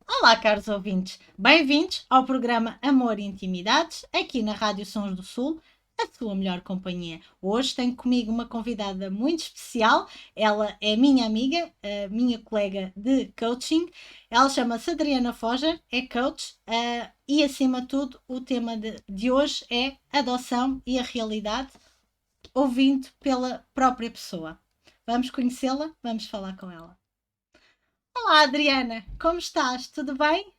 Olá, caros ouvintes. Bem-vindos ao programa Amor e Intimidades, aqui na Rádio Sons do Sul, a sua melhor companhia. Hoje tenho comigo uma convidada muito especial. Ela é minha amiga, minha colega de coaching. Ela chama-se Adriana Foger, é coach e, acima de tudo, o tema de hoje é adoção e a realidade, ouvindo pela própria pessoa. Vamos conhecê-la? Vamos falar com ela. Olá, Adriana, como estás? Tudo bem?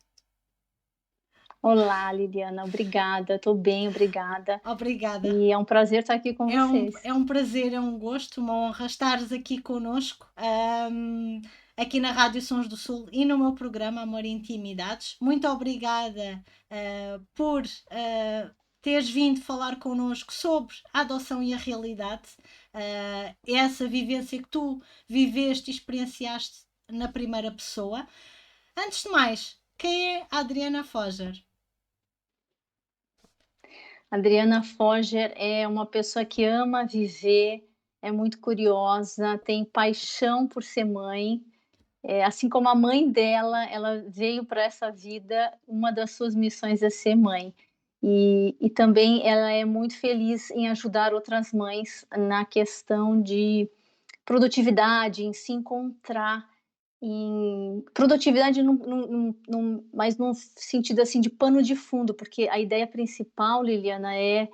Olá, Liliana, obrigada. Estou bem, obrigada. Obrigada. E é um prazer estar aqui com vocês. É um prazer, é um gosto, uma honra estares aqui connosco, aqui na Rádio Sons do Sul e no meu programa Amor e Intimidades. Muito obrigada por teres vindo falar connosco sobre a adoção e a realidade, essa vivência que tu viveste e experienciaste na primeira pessoa. Antes de mais, quem é a Adriana Foger? Adriana Foger é uma pessoa que ama viver, é muito curiosa, tem paixão por ser mãe. Assim como a mãe dela, ela veio para essa vida, uma das suas missões é ser mãe. E também ela é muito feliz em ajudar outras mães na questão de produtividade, em se encontrar em produtividade mas num sentido, assim, de pano de fundo, porque a ideia principal, Liliana, é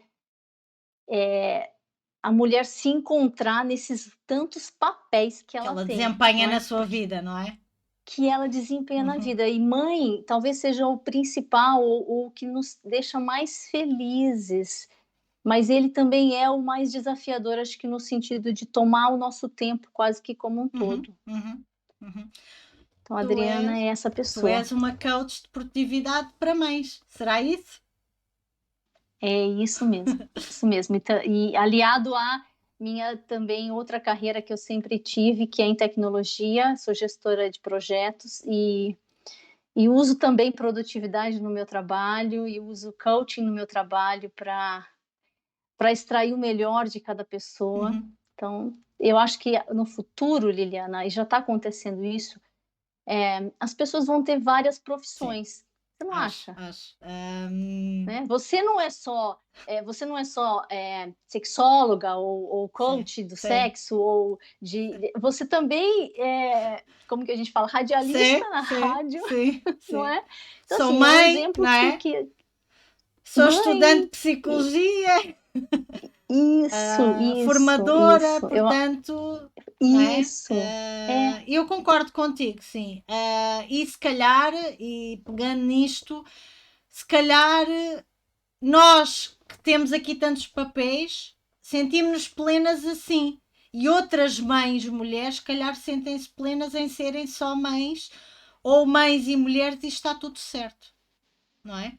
a mulher se encontrar nesses tantos papéis que Que ela ela tem, desempenha não na é, sua porque vida, não é? que ela desempenha na Uhum. vida. E mãe talvez seja o principal, ou o que nos deixa mais felizes, mas ele também é o mais desafiador, acho que no sentido de tomar o nosso tempo quase que como um Uhum, todo. uhum, uhum. Então a Tu Adriana és, é essa tu pessoa. és uma coach de produtividade para mães, será isso? É isso mesmo, isso mesmo. E aliado à minha também outra carreira que eu sempre tive, que é em tecnologia, sou gestora de projetos e uso também produtividade no meu trabalho e uso coaching no meu trabalho para extrair o melhor de cada pessoa. Uhum. Então, eu acho que no futuro, Liliana, e já está acontecendo isso, as pessoas vão ter várias Sim, profissões. Você não acho, acha? acho. Né? Você não é só sexóloga ou Sim, coach do sim, sexo ou você também como que a gente fala, sim, radialista na sim, rádio, sim, não sim. é? Então Sou assim, é um mãe, exemplo não é? que Sou estudante de mãe e psicologia, formadora, isso, portanto, não é? isso é Eu concordo contigo, sim. E se calhar, e pegando nisto, se calhar nós que temos aqui tantos papéis sentimos-nos plenas assim. E outras mães, mulheres, se calhar sentem-se plenas em serem só mães ou mães e mulheres e está tudo certo, não é?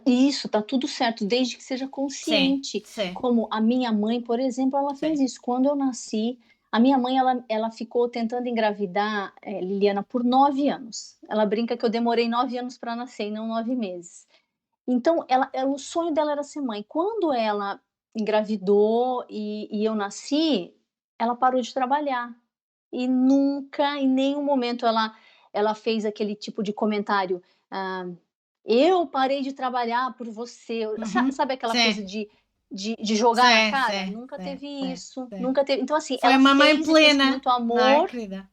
isso, tá tudo certo, desde que seja Sim, consciente. sim, Como a minha mãe, por exemplo, ela fez sim. isso. Quando eu nasci, a minha mãe, ela ficou tentando engravidar, Liliana, por 9 anos. Ela brinca que eu demorei 9 anos para nascer e não 9 meses. Então, o sonho dela era ser mãe. Quando ela engravidou e eu nasci, ela parou de trabalhar. E nunca, em nenhum momento, ela fez aquele tipo de comentário. "Ah, eu parei de trabalhar por você". Uhum. Sabe aquela coisa Sim, de jogar na sim, cara? sim, Nunca sim, teve sim, isso, sim. nunca teve. Então, assim, Foi ela uma mãe fez e fez com plena, muito não é, amor, querida? Uhum,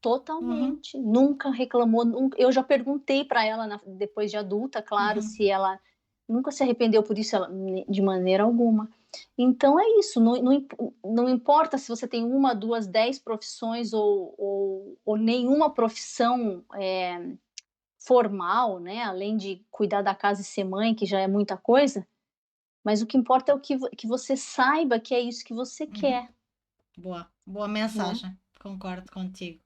totalmente. Nunca reclamou. Eu já perguntei para ela, depois de adulta, claro, uhum, se ela nunca se arrependeu por isso, ela, de maneira alguma. Então é isso, não importa se você tem uma, duas, 10 profissões ou nenhuma profissão formal, né? Além de cuidar da casa e ser mãe, que já é muita coisa, mas o que importa é que você saiba que é isso que você uhum. quer, Boa, boa né? mensagem. Concordo contigo.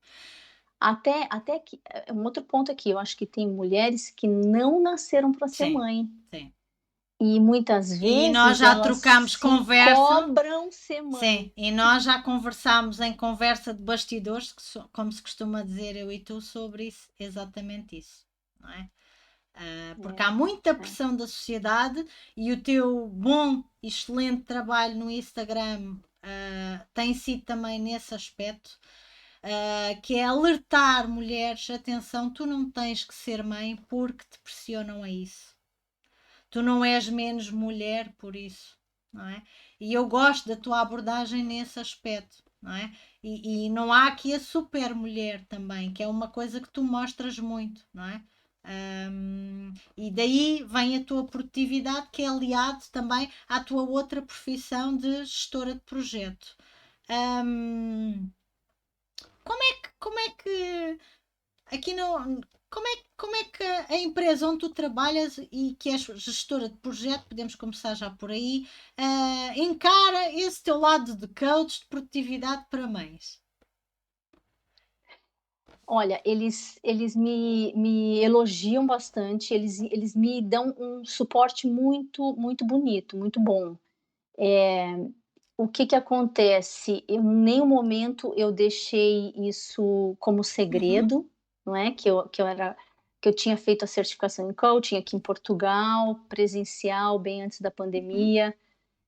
Até que um outro ponto aqui, eu acho que tem mulheres que não nasceram para ser Sim, mãe. sim. E muitas E nós vezes já elas trocámos se conversa, cobram ser sim, mãe. e nós já conversámos em conversa de bastidores, como se costuma dizer eu e tu, sobre isso, exatamente isso, não é? Porque há É, muita é. pressão da sociedade e o teu bom e excelente trabalho no Instagram tem sido também nesse aspecto. que é alertar mulheres, atenção, tu não tens que ser mãe porque te pressionam a isso. Tu não és menos mulher por isso, não é? E eu gosto da tua abordagem nesse aspecto, não é? E não há aqui a super mulher também, que é uma coisa que tu mostras muito, não é? E daí vem a tua produtividade, que é aliado também à tua outra profissão de gestora de projeto. Como é que aqui não. Como é que a empresa onde tu trabalhas e que és gestora de projeto, podemos começar já por aí, encara esse teu lado de coach de produtividade para mães? Olha, eles me elogiam bastante, eles me dão um suporte muito bonito, muito bom. O que que acontece? Em nenhum momento eu deixei isso como Uhum. segredo, não é, que eu tinha feito a certificação em coaching aqui em Portugal, presencial, bem antes da Uhum. pandemia,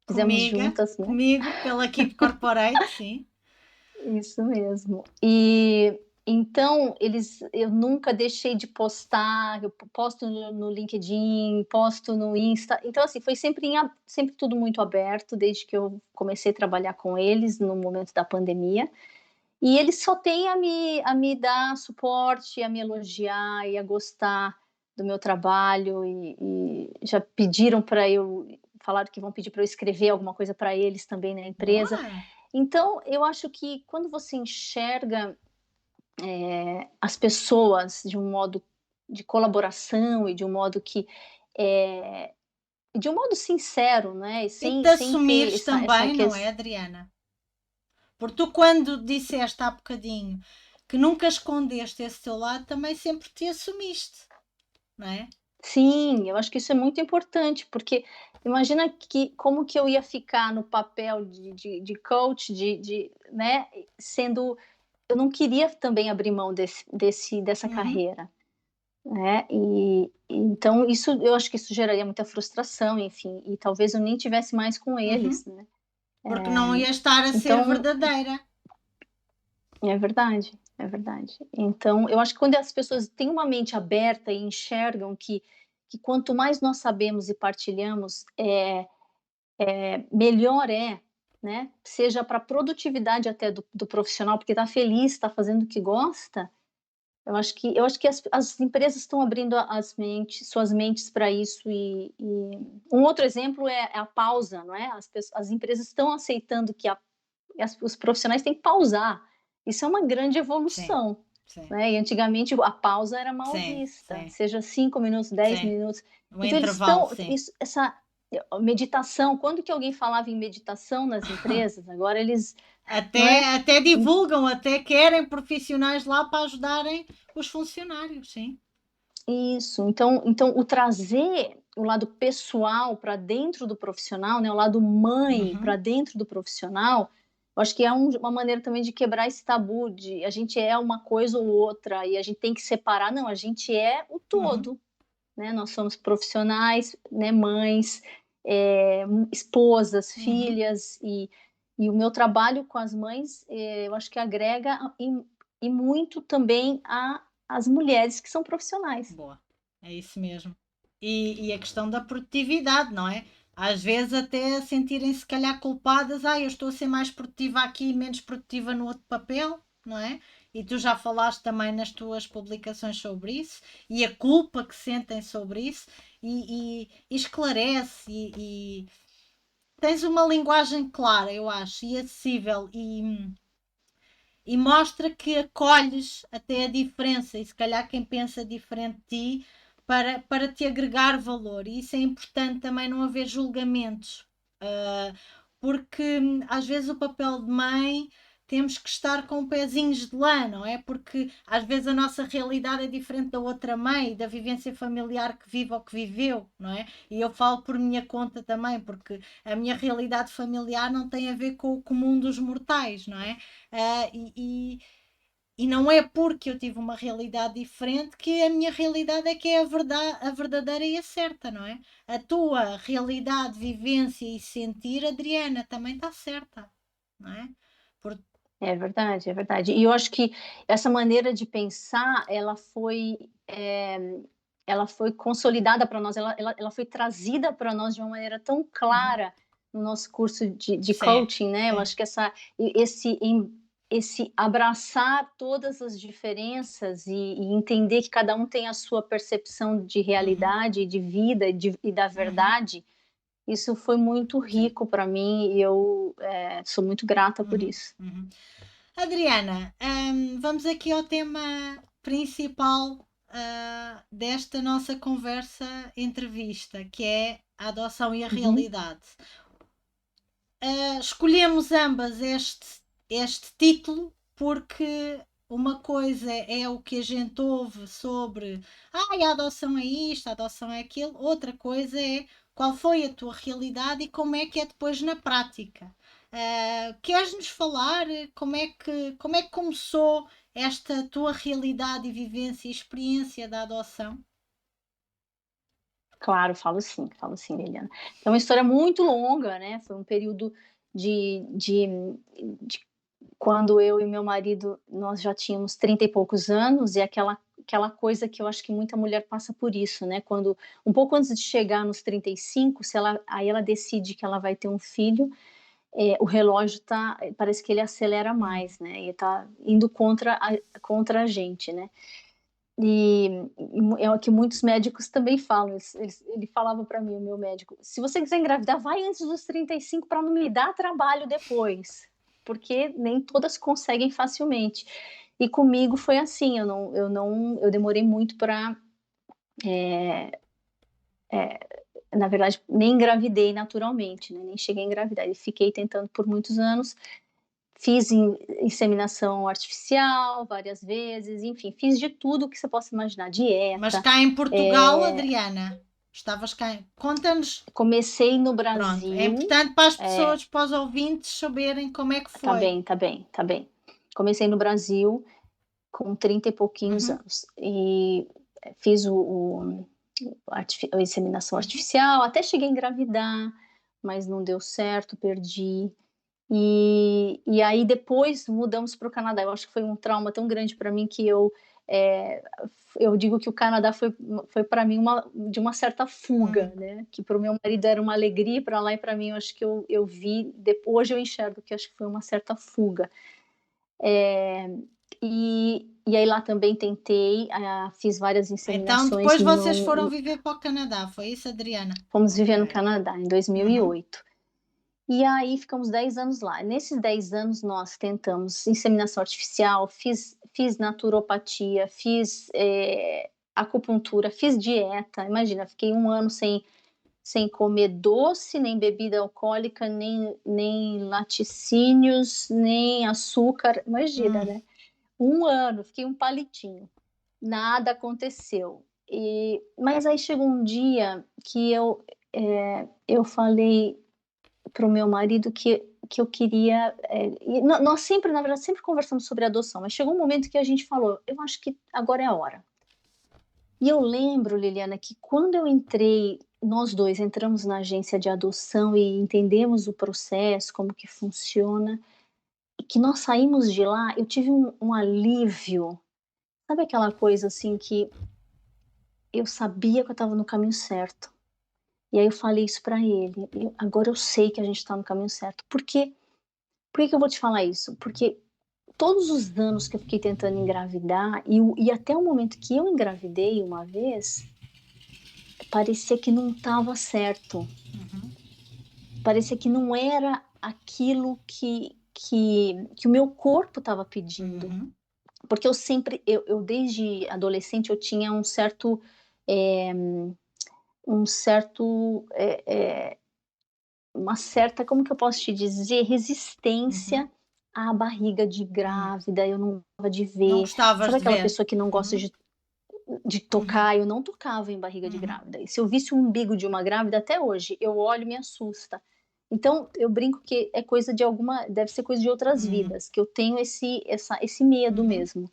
fizemos Comigo, juntas, né. comigo, pela equipe corporate, sim. Isso mesmo. E então eu nunca deixei de postar, eu posto no LinkedIn, posto no Insta, então assim, foi sempre tudo muito aberto, desde que eu comecei a trabalhar com eles no momento da pandemia, e eles só têm a me dar suporte, a me elogiar e a gostar do meu trabalho e já pediram para eu falaram que vão pedir para eu escrever alguma coisa para eles também na empresa. Boa! Então, eu acho que quando você enxerga, as pessoas de um modo de colaboração e de um modo eh, de um modo sincero, né, e E sem te sem ter assumires essa também, não é, Adriana? Porque tu, quando disseste há bocadinho que nunca escondeste esse teu lado, também sempre te assumiste, não é? sim, eu acho que isso é muito importante, porque imagina que como que eu ia ficar no papel de coach, né, sendo eu não queria também abrir mão dessa Uhum. carreira. Né, então isso eu acho que isso geraria muita frustração, enfim, e talvez eu nem tivesse mais com Uhum. eles, né. Porque não ia estar a ser Então verdadeira. é verdade, é verdade. Então eu acho que quando as pessoas têm uma mente aberta e enxergam que quanto mais nós sabemos e partilhamos, melhor é, né, seja para a produtividade até do profissional, porque está feliz, está fazendo o que gosta. Eu acho que as empresas estão abrindo suas mentes para isso e um outro exemplo é a pausa, não é? As empresas estão aceitando que os profissionais têm que pausar. Isso é uma grande Sim, evolução, sim, né? E antigamente a pausa era mal sim, vista, sim, seja 5 minutos, 10 sim. minutos. O Então eles intervalo, estão sim. isso essa meditação, quando que alguém falava em meditação nas empresas? Agora eles, não é? Até divulgam, até querem profissionais lá para ajudarem os funcionários, sim. Isso, então o trazer o lado pessoal para dentro do profissional, né, o lado mãe para Uhum, dentro do profissional, eu acho que é uma maneira também de quebrar esse tabu de a gente é uma coisa ou outra e a gente tem que separar, não, a gente é o uhum, todo, né, nós somos profissionais, né, mães, esposas, uhum. filhas e o meu trabalho com as mães, eu acho que agrega e muito também a as mulheres que são profissionais. Boa, é isso mesmo. E a questão da produtividade, não é? Às vezes até sentirem se calhar culpadas, eu estou a ser mais produtiva aqui e menos produtiva no outro papel, não é? E tu já falaste também nas tuas publicações sobre isso e a culpa que sentem sobre isso e esclarece e tens uma linguagem clara, eu acho, e acessível e mostra que acolhes até a diferença e se calhar quem pensa diferente de ti para te agregar valor. E isso é importante também não haver julgamentos, uh, porque às vezes o papel de mãe temos que estar com pezinhos de lã, não é? Porque às vezes a nossa realidade é diferente da outra mãe, da vivência familiar que vive ou que viveu, não é? E eu falo por minha conta também, porque a minha realidade familiar não tem a ver com o comum dos mortais, não é? Ah, e não é porque eu tive uma realidade diferente que a minha realidade é que é a verdadeira e a certa, não é? A tua realidade, vivência e sentir, Adriana, também está certa, não é? Por, É verdade, é verdade. E eu acho que essa maneira de pensar, ela foi consolidada para nós, ela foi trazida para nós de uma maneira tão Uhum. clara no nosso curso de Sim, coaching, né. Eu sim. acho que esse abraçar todas as diferenças e entender que cada um tem a sua percepção de Uhum, realidade, de vida e da uhum, verdade, isso foi muito sim. rico para mim e eu, sou muito grata por Uhum, isso. uhum. Adriana, vamos aqui ao tema principal, desta nossa conversa entrevista, que é a adoção e a Uhum. realidade. Escolhemos ambas este título porque uma coisa é o que a gente ouve sobre a adoção é isto, a adoção é aquilo, outra coisa é qual foi a tua realidade e como é que é depois na prática. Queres-nos falar como é que começou esta tua realidade e vivência e experiência da adoção? Claro, falo sim, Liliana. É uma história muito longa, né, foi um período de quando eu e meu marido, nós já tínhamos 30 e poucos anos, e aquela coisa que eu acho que muita mulher passa por isso, né, quando um pouco antes de chegar nos 35, se ela aí ela decide que ela vai ter um filho, o relógio parece que ele acelera Hum. mais, né, e tá indo contra a gente, né. E é o que muitos médicos também falam, ele falava para mim, o meu médico: "Se você quiser engravidar, vai antes dos 35 para não me dar trabalho depois, porque nem todas conseguem facilmente". E comigo foi assim, eu demorei muito para, na verdade, nem engravidei naturalmente, né, nem cheguei a engravidar, e fiquei tentando por muitos anos, fiz inseminação artificial várias vezes, enfim, fiz de tudo que você possa imaginar, Mas dieta, cá em Portugal, eh Adriana, estavas cá. Conta-nos. comecei no Pronto, é Brasil, importante para as é, pessoas, para os ouvintes saberem como é que tá foi. bem, tá bem, tá bem. Comecei no Brasil com 30 e pouquinhos Uhum, anos e fiz a inseminação uhum, artificial, até cheguei a engravidar, mas não deu certo, perdi. E aí depois mudamos para o Canadá. Eu acho que foi um trauma tão grande para mim que eh, eu digo que o Canadá foi para mim de uma certa fuga, hum. né, que para o meu marido era uma alegria para lá, e para mim eu acho que eu vi hoje eu enxergo que acho que foi uma certa fuga. E aí lá também tentei, fiz várias Então inseminações, depois vocês foram não viver para o Canadá, foi isso, Adriana? fomos viver no Ok. Canadá em Uhum, 2008. E aí ficamos 10 anos lá. Nesses 10 anos nós tentamos inseminação artificial, fiz naturopatia, fiz, acupuntura, fiz dieta. Imagina, fiquei um ano sem comer doce, nem bebida alcoólica, nem laticínios, nem açúcar, imagina, hum. né. Um ano, fiquei um palitinho, nada aconteceu. Mas aí chegou um dia que eu falei para o meu marido que eu queria, e nós sempre, na verdade, sempre conversamos sobre adoção, mas chegou um momento que a gente falou: "Eu acho que agora é a hora". E eu lembro, Liliana, que quando eu entrei, nós 2 entramos na agência de adoção e entendemos o processo, como que funciona, e que nós saímos de lá, eu tive um alívio, sabe aquela coisa, assim, que eu sabia que eu estava no caminho certo. E aí eu falei isso para ele: Agora eu sei que a gente está no caminho certo". Por que que eu vou te falar isso? Porque todos os anos que eu fiquei tentando engravidar e até o momento que eu engravidei uma vez, parecia que não estava certo, parecia que não era aquilo que o meu corpo estava pedindo. Uhum. Porque eu sempre eu desde adolescente eu tinha eh, um certo, uma certa, como que eu posso te dizer, Uhum. resistência à barriga de Hum. grávida, eu não gostava de Não ver. gostavas Sabe de aquela ver? pessoa que não gosta Uhum. de Uhum. tocar? Eu não tocava em barriga de Uhum. grávida. E se eu visse o umbigo de uma grávida, até hoje, eu olho e me assusta. Então, eu brinco que é coisa de alguma deve ser coisa de outras Uhum. vidas, que eu tenho esse medo Uhum. mesmo.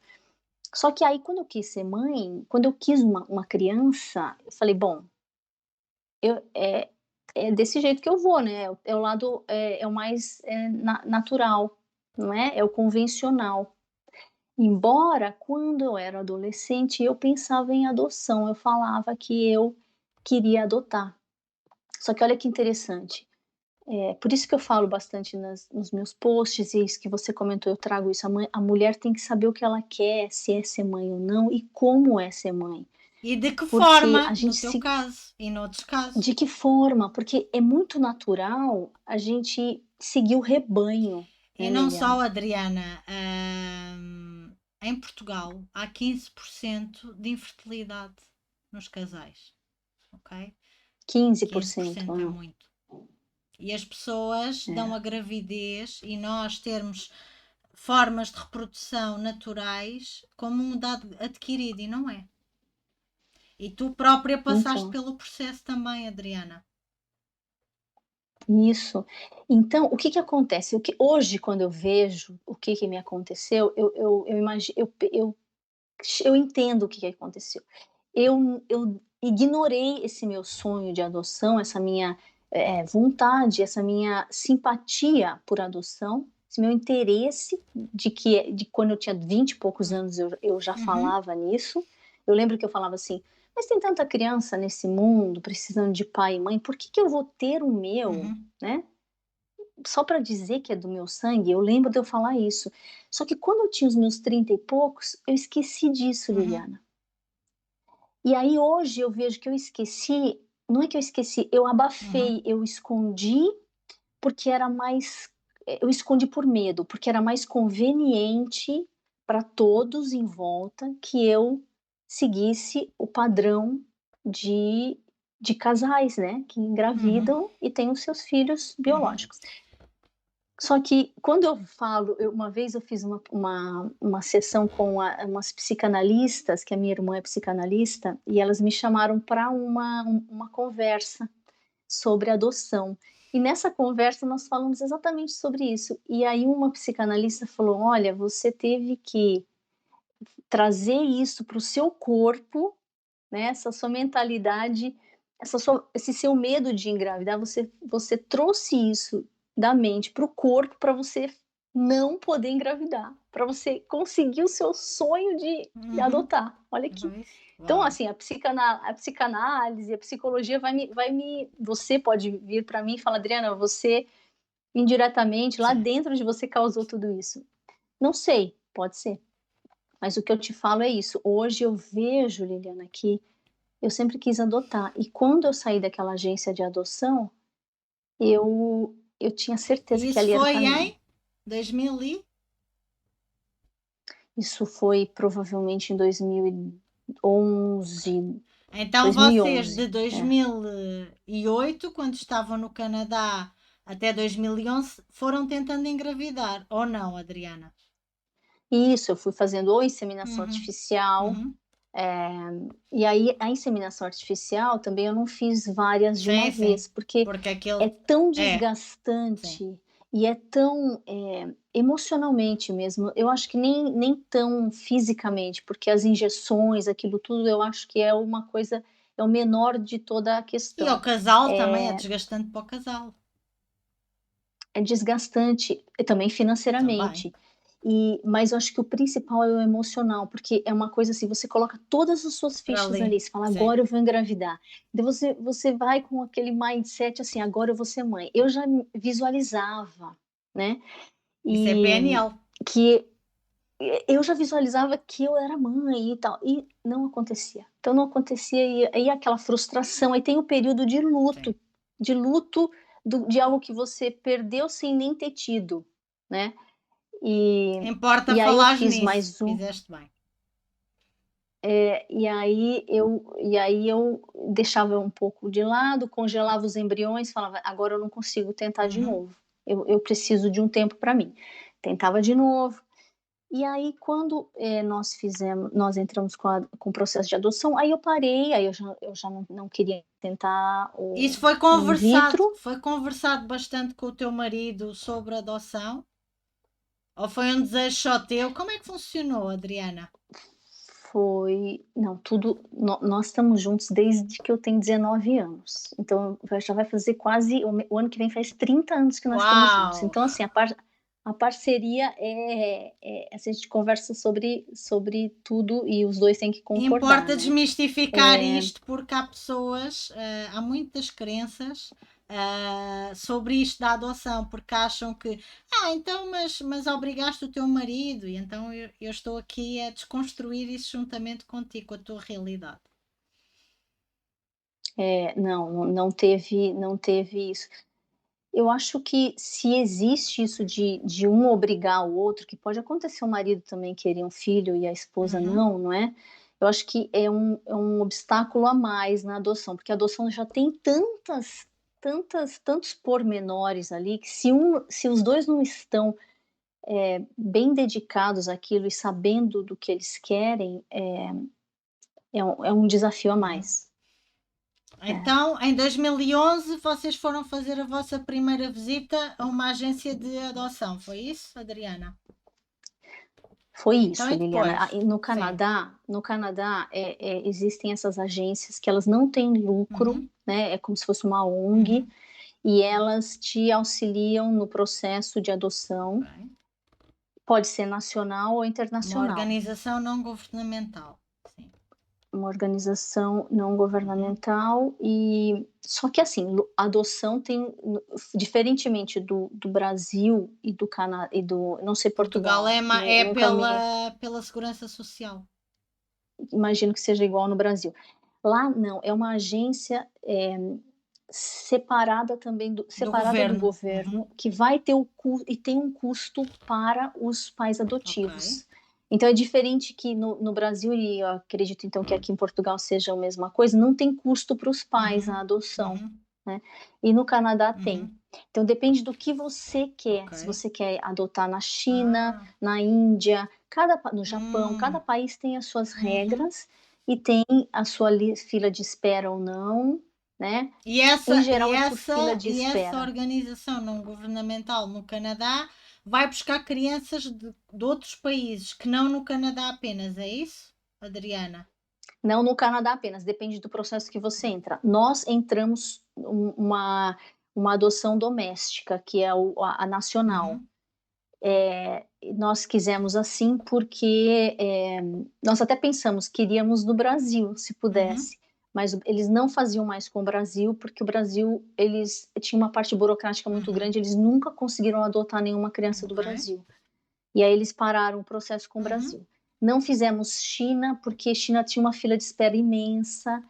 Só que aí quando eu quis ser mãe, quando eu quis uma criança, eu falei: "Bom, eu é desse jeito que eu vou, né, é o lado, é o mais, natural". não é? É o convencional. Embora quando eu era adolescente eu pensava em adoção, eu falava que eu queria adotar. Só que olha que interessante, por isso que eu falo bastante nos meus posts, e isso que você comentou, eu trago isso, a mulher tem que saber o que ela quer, se é ser mãe ou não e como é ser mãe. E de que Porque forma, a no gente teu se caso e noutros casos? De que forma? Porque é muito natural a gente seguir o rebanho, E né, não só, Liliana? Adriana, em Portugal há 15% de infertilidade nos casais, ok? 15%, 15% é muito. E as pessoas dão a é. gravidez e nós termos formas de reprodução naturais como um dado adquirido, e não é. E tu própria passaste Então, pelo processo também, Adriana. isso. Então, o que que acontece? O que hoje, quando eu vejo o que que me aconteceu, eu imagino, eu entendo o que que aconteceu. Eu ignorei esse meu sonho de adoção, essa minha, vontade, essa minha simpatia por adoção, esse meu interesse de quando eu tinha 20 e poucos anos eu já Uhum, falava nisso. Eu lembro que eu falava assim: "Mas tem tanta criança nesse mundo precisando de pai e mãe, por que que eu vou ter o meu, uhum, né, só para dizer que é do meu sangue?". Eu lembro de eu falar isso. Só que quando eu tinha os meus 30 e poucos, eu esqueci disso, uhum, Liliana. E aí hoje eu vejo que eu esqueci, não é que eu esqueci, eu uhum, abafei, eu escondi, porque era mais, eu escondi por medo, porque era mais conveniente para todos em volta que eu seguisse o padrão de de casais, né, que uhum, engravidam e têm os seus filhos uhum. biológicos. Só que quando eu falo, uma vez eu fiz uma sessão com umas psicanalistas, que a minha irmã é psicanalista, e elas me chamaram para uma conversa sobre adoção. E nessa conversa nós falamos exatamente sobre isso. E aí uma psicanalista falou: "Olha, você teve que trazer isso para o seu corpo, né, essa sua mentalidade, esse seu medo de engravidar, você trouxe isso da mente para o corpo para você não poder engravidar, para você conseguir o seu sonho de Uhum. adotar". Olha que, Pois. então Uau. assim, a psicanálise, a psicologia vai me você pode vir para mim e falar: "Adriana, você indiretamente lá Sim. dentro de você causou tudo isso". Não sei, pode ser, mas o que eu te falo é isso. Hoje eu vejo, Liliana, que eu sempre quis adotar. E quando eu saí daquela agência de adoção, eu tinha certeza E que isso ali era o foi caminho. em 2000 Isso foi provavelmente em 2011, Então vocês 2011. de É. 2008, quando estavam no Canadá, até 2011, foram tentando engravidar, ou não, Adriana? Isso, eu fui fazendo ou inseminação Uhum, artificial, uhum. eh, e aí a inseminação artificial também eu não fiz várias de Sim, uma sim. vez, porque Porque é aquele. tão É, sim. desgastante e é tão, emocionalmente mesmo, eu acho que nem tão fisicamente, porque as injeções, aquilo tudo, eu acho que é uma coisa, é o menor de toda a E ao questão. casal também é É desgastante para o casal. é desgastante, e também Também. financeiramente. Mas eu acho que o principal é o emocional, porque é uma coisa assim, você coloca todas as suas Para fichas ali. ali, você fala: Sim. "Agora eu vou engravidar". Então você vai com aquele mindset assim: "Agora eu vou ser mãe". Eu já me visualizava, né, Isso é e PNL. que eu já visualizava que eu era mãe e tal, e não acontecia. Então não acontecia, e aí aquela frustração, aí tem o período Sim. de luto de algo que você perdeu sem nem ter tido, né. E Importa e aí eu falares fiz nisso. mais um, Fizeste bem. e aí eu deixava um pouco de lado, congelava os embriões, falava: "Agora eu não consigo tentar de Uhum. novo, eu preciso de um tempo para mim". Tentava de novo. E aí quando, nós entramos com o processo de adoção, aí eu parei, aí eu já não queria tentar Isso o in vitro. foi conversado bastante com o teu marido sobre a adoção? Ou foi um desejo só teu? Como é que funcionou, Adriana? Foi não, tudo nós estamos juntos desde que eu tenho 19 anos, então já vai fazer quase o ano que vem faz 30 anos que nós estamos juntos, Uau! então assim, a parceria assim, a gente conversa sobre tudo e os 2 têm que concordar, Importa né. desmistificar isto, porque há pessoas, há muitas crenças, sobre isto da adoção, porque acham que, então, mas obrigaste o teu marido, e então eu estou aqui a desconstruir isso juntamente contigo, com a tua realidade. Não teve isso. Eu acho que se existe isso de um obrigar o outro, que pode acontecer o marido também querer um filho e a esposa Uhum, não, não é? Eu acho que é um obstáculo a mais na adoção, porque a adoção já tem tantos pormenores ali, que se os 2 não estão, bem dedicados àquilo e sabendo do que eles querem, é um desafio a uhum. mais. É. Então, em 2011, vocês foram fazer a vossa primeira visita a uma agência de adoção, foi isso, Adriana? Foi Então, isso, e Liliana. depois? E no Sim. Canadá no Canadá, existem essas agências que elas não têm lucro, Uhum, né, é como se fosse uma ONG, uhum, e elas te auxiliam no processo de ok. adoção, pode ser nacional ou Uma internacional. organização não governamental. Sim. Uma organização não Uhum. governamental e só que assim, a adoção tem diferentemente do Brasil e do Cana e do não sei Portugal Portugal, é nunca me pela segurança social. imagino que seja igual no Brasil. Lá não, é uma agência, Do separada do governo. Uhum. governo, que vai ter e tem um custo para os pais Ok. adotivos. Então é diferente que no Brasil, e eu acredito então que aqui em Portugal seja a mesma coisa, não tem custo para os pais a Uhum. adoção, Uhum. né, e no Canadá tem. Uhum. Então depende do que você quer, Ok. se você quer adotar na China, Ah. na Índia, no Japão, cada Hum. país tem as suas Uhum. regras e tem a sua fila de espera ou não, né. E Em essa, e, geral é por fila essa, de e essa espera. organização não governamental no Canadá vai buscar crianças de outros países, que não no Canadá apenas, é isso, Adriana? Não no Canadá apenas, depende do processo que você entra. Nós entramos uma adoção doméstica, que é a nacional. Uhum. Nós quisemos assim porque, nós até pensamos, queríamos no Brasil, se Uhum. pudesse, mas eles não faziam mais com o Brasil, porque o Brasil, eles tinham uma parte burocrática muito Uhum. grande, eles nunca conseguiram adotar nenhuma criança do Ok. Brasil. E aí eles pararam o processo com o Uhum. Brasil. Não fizemos China, porque China tinha uma fila de espera imensa,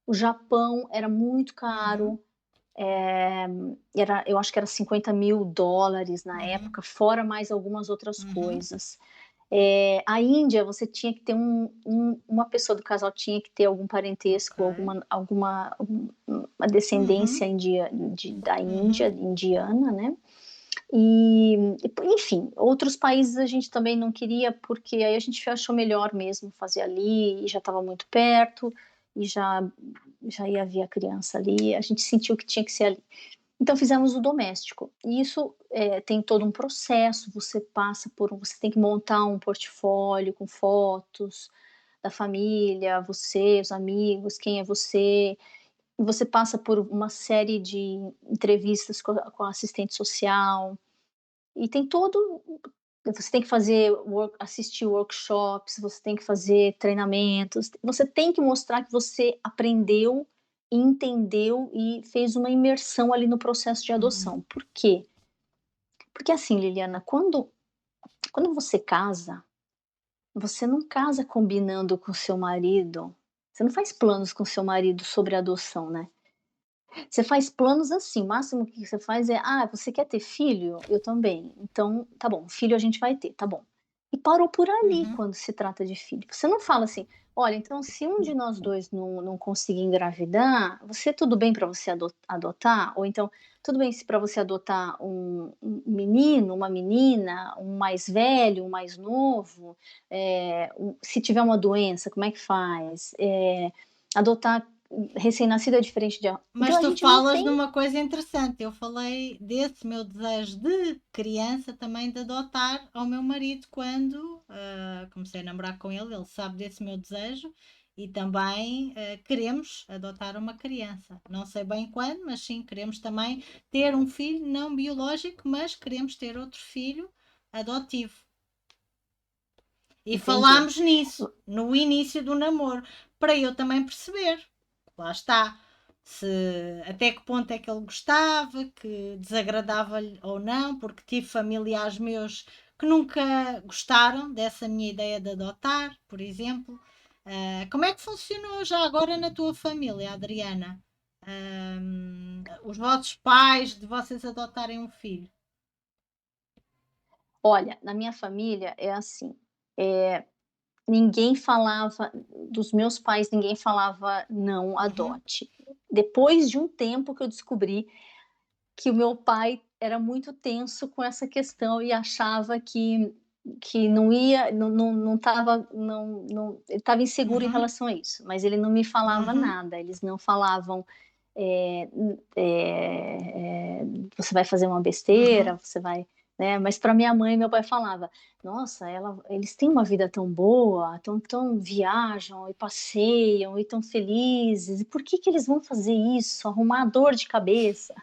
o Japão era muito Uhum. caro, eu acho que era US$ 50.000 na Uhum. época, fora mais algumas outras Uhum. coisas. A Índia, você tinha que ter uma pessoa do casal tinha que ter algum Ok. parentesco, uma descendência Uhum. da Índia, Uhum. indiana, né? E, enfim, outros países a gente também não queria, porque aí a gente achou melhor mesmo fazer ali, e já estava muito perto, e já ia vir a criança ali, a gente sentiu que tinha que ser ali. Então fizemos o doméstico. E isso tem todo um processo, você tem que montar um portfólio com fotos da família, você, os amigos, quem é você. E você passa por uma série de entrevistas com a assistente social, e tem todo você tem que assistir workshops, você tem que fazer treinamentos, você tem que mostrar que você aprendeu, entendeu e fez uma imersão ali no processo de Uhum. adoção. Por quê? Porque assim, Liliana, quando você casa, você não casa combinando com seu marido, você não faz planos com seu marido sobre adoção, né? Você faz planos assim, o máximo que você faz é: "Ah, você quer ter filho? Eu também. Então, tá bom, filho a gente vai ter, tá bom". E parou por ali Uhum. quando se trata de filho. Você não fala assim: "Olha, então se um de nós 2 não conseguir engravidar, você tudo bem para você adotar?" Ou então: "Tudo bem se para você adotar um menino, uma menina, um mais velho, um mais novo, se tiver uma doença, como é que faz? Adotar recém-nascido é diferente de então Mas a tu gente não falas tem numa coisa interessante. Eu falei desse meu desejo de criança também de adotar ao meu marido quando comecei a namorar com ele. Ele sabe desse meu desejo e também queremos adotar uma criança. Não sei bem quando, mas sim, queremos também ter um filho não biológico, mas queremos ter outro filho adotivo. E Entendi. falámos nisso no início do namoro, para eu também perceber. Lá está. Se, até que ponto é que ele gostava, que desagradava-lhe ou não, porque tive familiares meus que nunca gostaram dessa minha ideia de adotar, por exemplo. Como é que funcionou já agora na tua família, Adriana? Os vossos pais de vocês adotarem um filho? Olha, na minha família é assim, ninguém falava dos meus pais, ninguém falava: "Não Uhum, adote". Depois de um tempo que eu descobri que o meu pai era muito tenso com essa questão e achava que não ia, não estava, não, ele estava inseguro em uhum, relação a isso, mas ele não me falava uhum, nada, eles não falavam, "Você vai fazer uma besteira, uhum. você vai", né, mas para minha mãe, meu pai falava: "Nossa, eles têm uma vida tão boa, tão viajam e passeiam e tão felizes, e por que que eles vão fazer isso? Arrumar dor de cabeça?".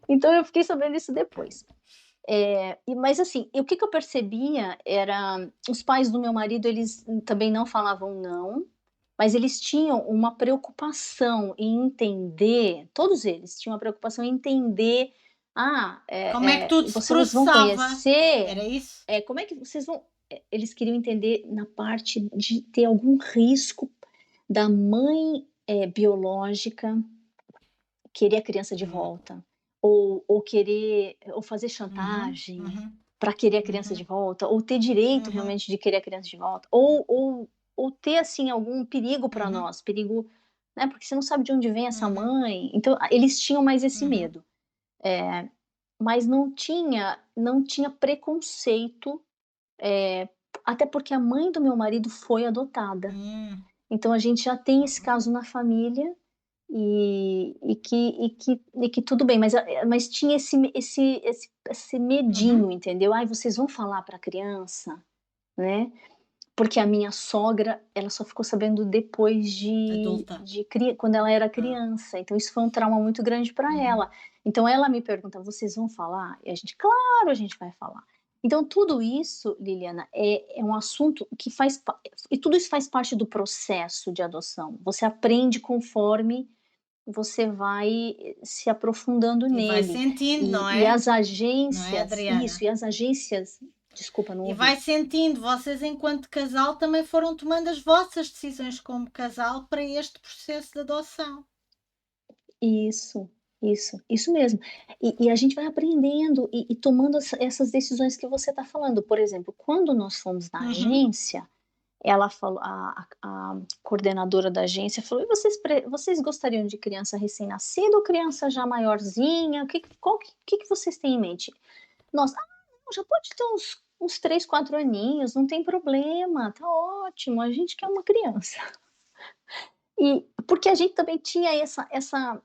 Então eu fiquei sabendo isso depois. Mas assim, o que que eu percebia era os pais do meu marido, eles também não falavam não, mas eles tinham uma preocupação em entender, todos eles tinham uma preocupação em entender: "Ah, Como é que tudo se vocês vão processava? conhecer, Era isso? como é que vocês vão", eles queriam entender na parte de ter algum risco da mãe, biológica querer a criança de Hum, volta, ou querer, ou fazer uhum, chantagem uhum, para querer a criança de uhum, volta, ou ter direito uhum, realmente de querer a criança de volta, ou ter, assim, algum perigo para uhum, nós, perigo, né, porque você não sabe de onde vem essa uhum, mãe, então eles tinham mais esse uhum, medo. Mas não tinha preconceito, até porque a mãe do meu marido foi adotada. hum, Então a gente já tem esse uhum, caso na família, e que tudo bem, mas tinha esse uhum. medinho, entendeu? "Ai, vocês vão falar para a criança?", né, porque a minha sogra, ela só ficou sabendo depois Adulta. quando ela era Ah, criança, então isso foi um trauma muito grande para uhum, ela. Então ela me pergunta: "Vocês vão falar?", e a gente: "Claro, a gente vai falar". Então tudo isso, Liliana, é um assunto que e tudo isso faz parte do processo de adoção. Você aprende conforme você vai se aprofundando e vai nele. sentindo, E não e é? as Não é, agências isso, Adriana? e as agências, desculpa, não E ouvi. vai sentindo, vocês enquanto casal também foram tomando as vossas decisões como casal para este processo de adoção. Isso mesmo. E a gente vai aprendendo e tomando essas decisões que você está falando. Por exemplo, quando nós fomos na Uhum, agência, ela falou, a coordenadora da agência falou: "E vocês gostariam de criança recém-nascida ou criança já maiorzinha? O que que vocês têm em mente?". Nós: "Ah, não, já pode ter uns 3, 4 aninhos, não tem problema, tá ótimo, a gente quer uma criança". E porque a gente também tinha essa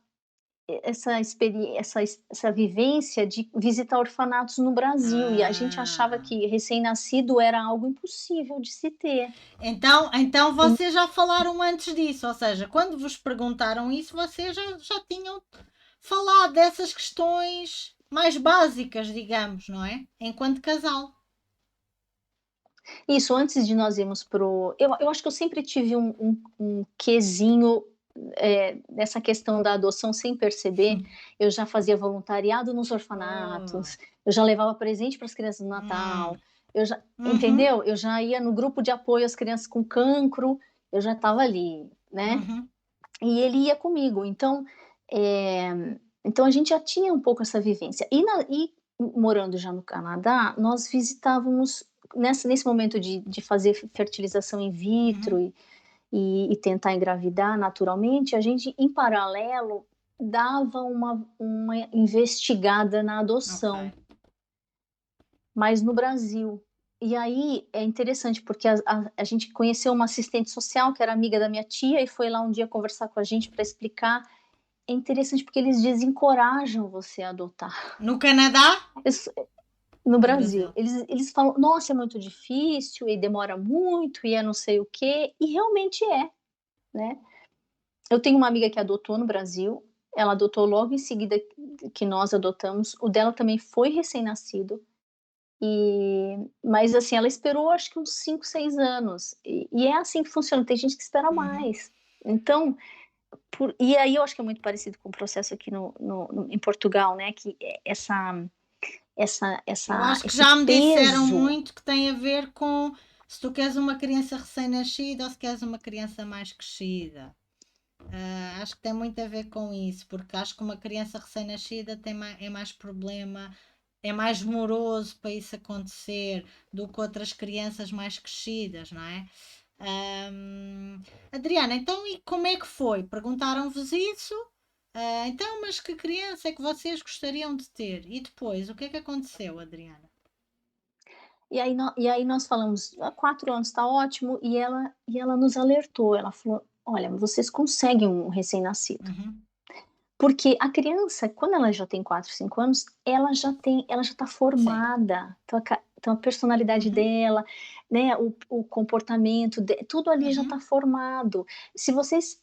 vivência de visitar orfanatos no Brasil, e a gente achava ah. que recém-nascido era algo impossível de se ter. Então E vocês já falaram antes disso, ou seja, quando vos perguntaram isso, vocês já tinham falado dessas questões mais básicas, digamos, não é? Enquanto casal. isso, antes de nós irmos pro eu acho que eu sempre tive um quezinho, nessa questão da adoção sem perceber, eu já fazia voluntariado nos Oh. orfanatos, eu já levava presente para as crianças no Hum. Natal, eu já, Uhum, entendeu? Eu já ia no grupo de apoio às crianças com cancro, eu já estava ali, né? uhum, E ele ia comigo, então a gente já tinha um pouco essa vivência. E morando já no Canadá, nós visitávamos, nesse momento de fazer fertilização in vitro uhum. e tentar engravidar naturalmente, a gente, em paralelo, dava uma investigada na Ok. adoção, mas no Brasil. E aí é interessante, porque a gente conheceu uma assistente social que era amiga da minha tia e foi lá um dia conversar com a gente para explicar. É interessante porque eles desencorajam você a adotar. No Canadá? Isso no No Brasil. Brasil. Eles falam: "Nossa, é muito difícil e demora muito e é não sei o quê", e realmente é, né. Eu tenho uma amiga que adotou no Brasil, ela adotou logo em seguida que nós adotamos, o dela também foi recém-nascido, Mas assim, ela esperou acho que uns 5, 6 anos, e é assim que funciona, tem gente que espera Uhum. mais. Então, e aí eu acho que é muito parecido com o processo aqui em Portugal, né, que Eu acho que esse já me disseram peso. muito que tem a ver com se tu queres uma criança recém-nascida ou se queres uma criança mais crescida. Acho que tem muito a ver com isso, porque acho que uma criança recém-nascida é mais problema, é mais moroso para isso acontecer do que outras crianças mais crescidas, não é? Adriana, então e como é que foi? Perguntaram-vos isso? Então, mas que criança é que vocês gostariam de ter? E depois, o que é que aconteceu, Adriana? E aí nós falamos: "Há 4 anos está ótimo", e ela nos alertou, ela falou: "Olha, vocês conseguem um recém-nascido". Uhum. Porque a criança, quando ela já tem 4, 5 anos, ela já está Sim. formada, então a personalidade Uhum. dela, né, o comportamento de tudo ali já está Uhum. formado. Se vocês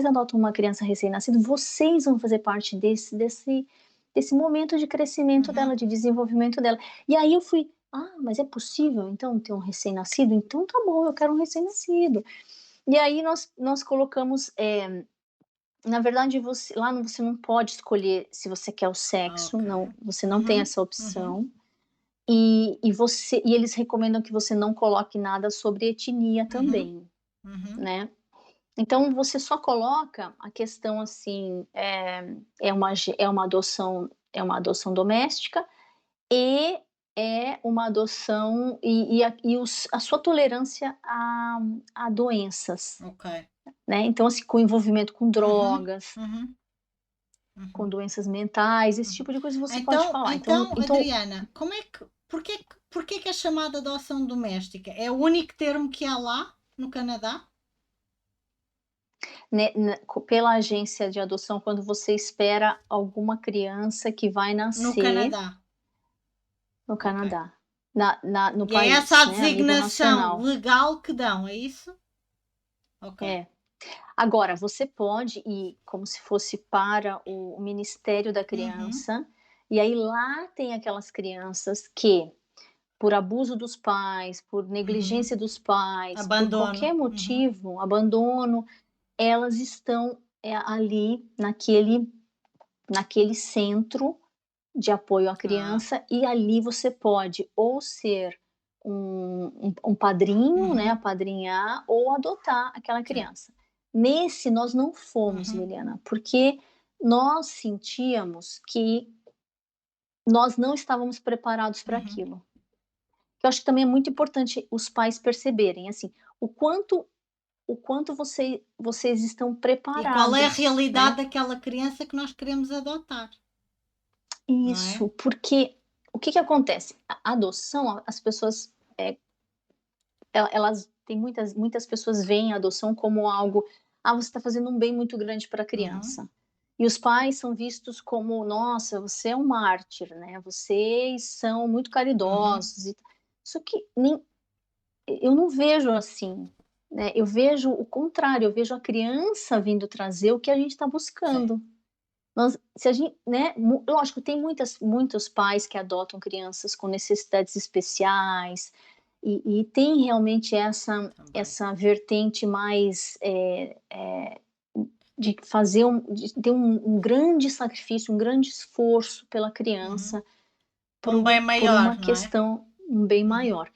adotam uma criança recém-nascida, vocês vão fazer parte desse momento de crescimento dela, Uhum. de desenvolvimento dela. E aí eu fui: "Ah, mas é possível então ter um recém-nascido? Então tá bom, eu quero um recém-nascido". E aí nós colocamos, na verdade, você não pode escolher se você quer o sexo, Ok. não, você não tem Uhum. essa Uhum. opção. E eles recomendam que você não coloque nada sobre etnia Uhum. também, Uhum. né. Então você só coloca a questão, assim, é uma adoção doméstica e é uma adoção a sua tolerância a doenças, Ok. né. Então, assim, com envolvimento com Uhum. drogas, Uhum. com Uhum. doenças mentais, esse Uhum. tipo de coisa você pode Então, falar. então, Então, Adriana, porquê que é chamada adoção doméstica? É o único termo que há lá no Canadá? né, pela agência de adoção, quando você espera alguma criança que vai No nascer Canadá. no Ok. Canadá, no E é essa país, a né, a nível designação nacional. legal que dão, é isso? Ok. É. Agora, você pode ir como se fosse para o Ministério da Uhum. Criança, e aí lá tem aquelas crianças que, por abuso dos pais, por Uhum. negligência dos pais, por qualquer Abandono. Uhum. motivo, abandono, elas estão, ali naquele centro de apoio à Ah. criança, e ali você pode ou ser um padrinho, né, Uhum. apadrinhar ou adotar aquela Sim. criança. Nesse nós não fomos, Uhum. Liliana, porque nós sentíamos que nós não estávamos preparados para Uhum. aquilo. Eu acho que também é muito importante os pais perceberem, assim, o quanto vocês estão E qual é a preparados, realidade né. daquela criança que nós queremos adotar, não é? Isso, porque o que que acontece? A adoção, as pessoas, elas têm muitas pessoas veem a adoção como algo: "Ah, você está fazendo um bem muito grande para a Uhum. criança". E os pais são vistos como: "Nossa, você é um mártir, né, vocês são muito Uhum. caridosos", só que nem eu não vejo assim, né, eu vejo o contrário, eu vejo a criança vindo trazer o que a gente está Sim. buscando. Nós se a gente, né, lógico, tem muitos pais que adotam crianças com necessidades especiais, e tem realmente Também. essa vertente mais, de ter um grande sacrifício, um grande esforço pela Uhum. criança, Para um bem por uma maior, não é? questão, um bem Uhum. maior.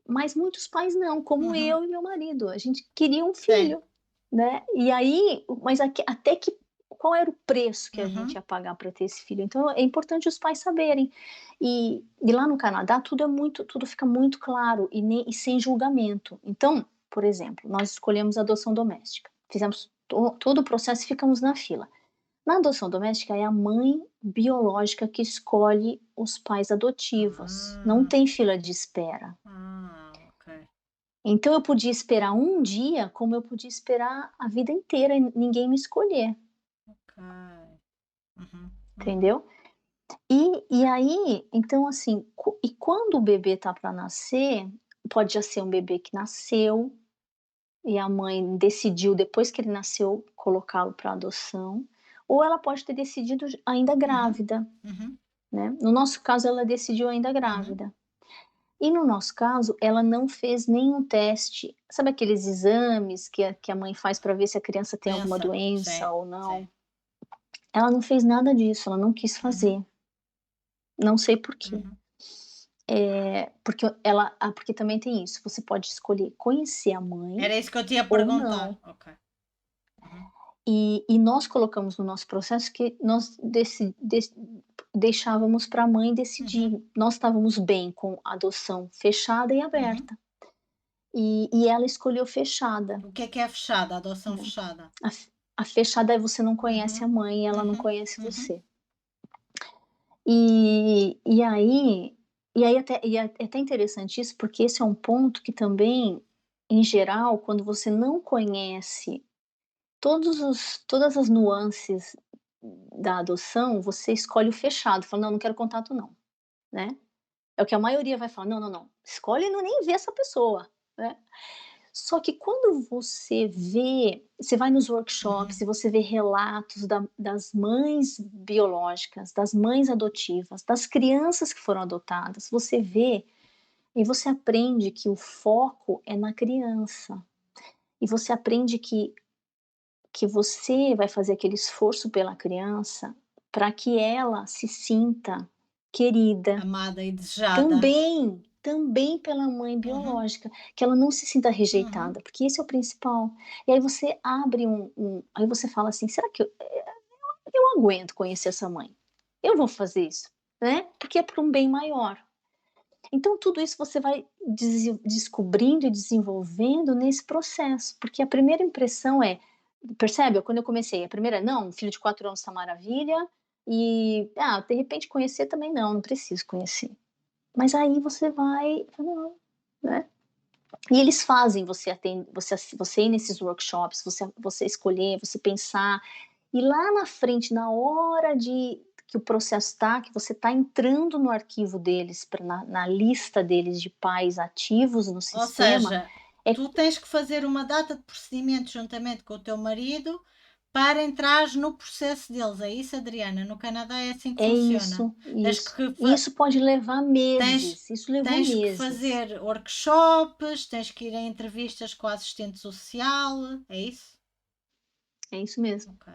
Mas muitos pais não, como Uhum. eu e meu marido, a gente queria um Sim. filho, né, e aí, mas até que qual era o preço que a gente Uhum. ia pagar para ter esse filho? Então é importante os pais saberem. E lá no Canadá tudo fica muito claro e sem julgamento. Então, por exemplo, nós escolhemos a adoção doméstica, fizemos todo o processo e ficamos na fila. Na adoção doméstica é a mãe biológica que escolhe os pais adotivos, não Ah. tem fila de espera. Ah, ok. Então eu podia esperar um dia, como eu podia esperar a vida inteira e ninguém me escolher, Ok. Uhum. Uhum. entendeu? E aí, então assim, quando o bebê tá para nascer, pode já ser um bebê que nasceu e a mãe decidiu depois que ele nasceu colocá-lo para adoção, ou ela pode ter decidido ainda Uhum. grávida. Uhum. né. No nosso caso, ela decidiu ainda Uhum. grávida. E no nosso caso, ela não fez nenhum teste. Sabe aqueles exames que a mãe faz para ver se a criança tem alguma Doença. doença Sim, ou sim. não? Ela não fez nada disso, ela não quis Uhum, fazer. Não sei por quê. uhum. Porque também tem isso, você pode escolher conhecer a mãe Era isso que eu te ia ou perguntar. não. Ok. Uhum, E nós colocamos no nosso processo que nós deixávamos para a mãe uhum, decidir. Nós estávamos bem com a adoção fechada e uhum. aberta. E ela escolheu fechada, O que é fechada? A adoção né. fechada? A f a fechada é você não conhece a Uhum, mãe e ela não uhum, conhece uhum. você. E aí é até interessante isso, porque esse é um ponto que também, em geral, quando você não conhece todas as nuances da adoção, você escolhe o fechado, fala: "Não, não quero contato não", né. É o que a maioria vai falar: "Não, não, não, escolhe não nem ver essa pessoa", né. Só que quando você vai nos workshops Uhum. e você vê relatos das mães biológicas, das mães adotivas, das crianças que foram adotadas, você vê e você aprende que o foco é na criança. E você aprende que você vai fazer aquele esforço pela criança para que ela se sinta querida, Amada e desejada. também pela mãe Uhum, biológica, que ela não se sinta uhum. rejeitada, porque esse é o principal. E aí você abre aí você fala assim: "Será que eu aguento conhecer essa mãe? Eu vou fazer isso", né, porque é para um bem maior. Então tudo isso você vai descobrindo e desenvolvendo nesse processo, porque a primeira impressão percebe? Quando eu comecei, a primeira é: "Não, um filho de 4 anos tá maravilha", de repente conhecer também não, não preciso conhecer. Mas aí você vai não, né. E eles fazem você ir nesses workshops, você escolher, você pensar, e lá na frente, na hora de que o processo está, que você está entrando no arquivo deles, na lista deles de pais ativos no Ou sistema, seja, é tu tens que fazer uma data de procedimento juntamente com o teu marido para entrares no processo deles. É isso, Adriana? No Canadá é assim que é funciona. isso, Tens que isso. fa Isso pode levar tens meses, isso levou tens que meses. fazer workshops, tens que ir a entrevistas com a assistente social, é isso? É isso mesmo. Ok.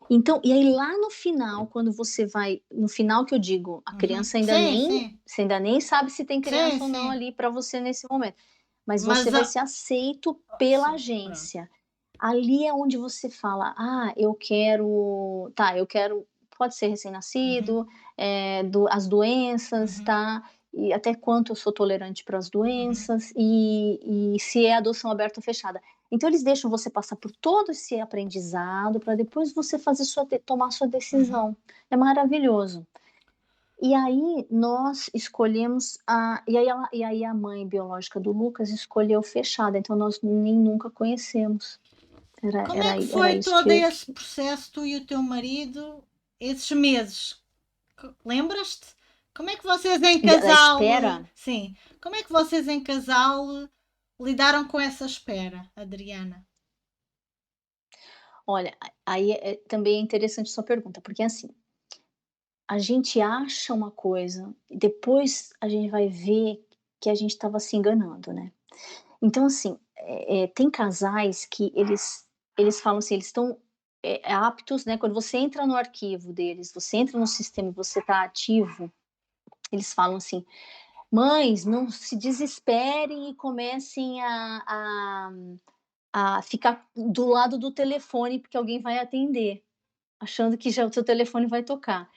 Então, e aí lá no final, quando você vai no final que eu digo, a Uhum. criança Sim, sim. você ainda nem sabe se tem Sim, criança ou não sim. ali para você nesse momento, mas você Mas vai a ser aceito pela sim, pronto. agência. Ali é onde você fala: "Ah, eu quero", pode ser Uhum, recém-nascido, as doenças, uhum, tá, e até quanto eu sou tolerante para as uhum, doenças, e se é adoção aberta ou fechada. Então eles deixam você passar por todo esse aprendizado para depois você tomar sua uhum. decisão. É maravilhoso. E aí nós escolhemos e aí a mãe biológica do Lucas escolheu fechada, então nós nem nunca conhecemos. Como é que Era foi isso todo que esse processo, tu e o teu marido, esses meses? Lembras-te? Como é que vocês em da casal, espera. sim, como é que vocês em casal lidaram com essa espera, Adriana? Olha, aí também é interessante sua pergunta, porque assim, a gente acha uma coisa e depois a gente vai ver que a gente estava se enganando, né. Então assim, tem casais que eles falam assim, eles estão, aptos, né, quando você entra no arquivo deles, você entra no sistema e você está ativo, eles falam assim: "Mães, não se desesperem e comecem a ficar do lado do telefone, porque alguém vai atender, achando que já o seu telefone vai tocar".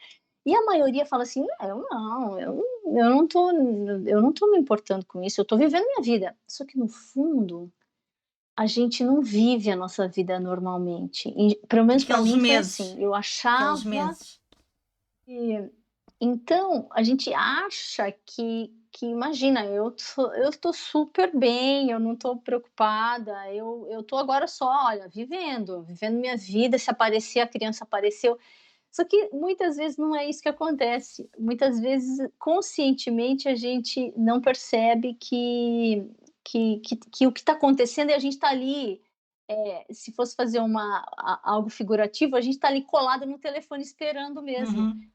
E a maioria fala assim: não, eu não tô me importando com isso, eu tô vivendo minha vida". Só que no fundo, a gente não vive a nossa vida normalmente, e pelo menos para Aqueles mim foi meses, assim, eu aqueles achava meses. que então, a gente acha que imagina, eu tô super bem, eu não tô preocupada, eu tô agora só, olha, vivendo minha vida, se aparecer, a criança apareceu. Só que muitas vezes não é isso que acontece. Muitas vezes, conscientemente, a gente não percebe que o que está acontecendo é a gente está ali, se fosse fazer algo figurativo, a gente está ali colado no telefone esperando mesmo. Uhum.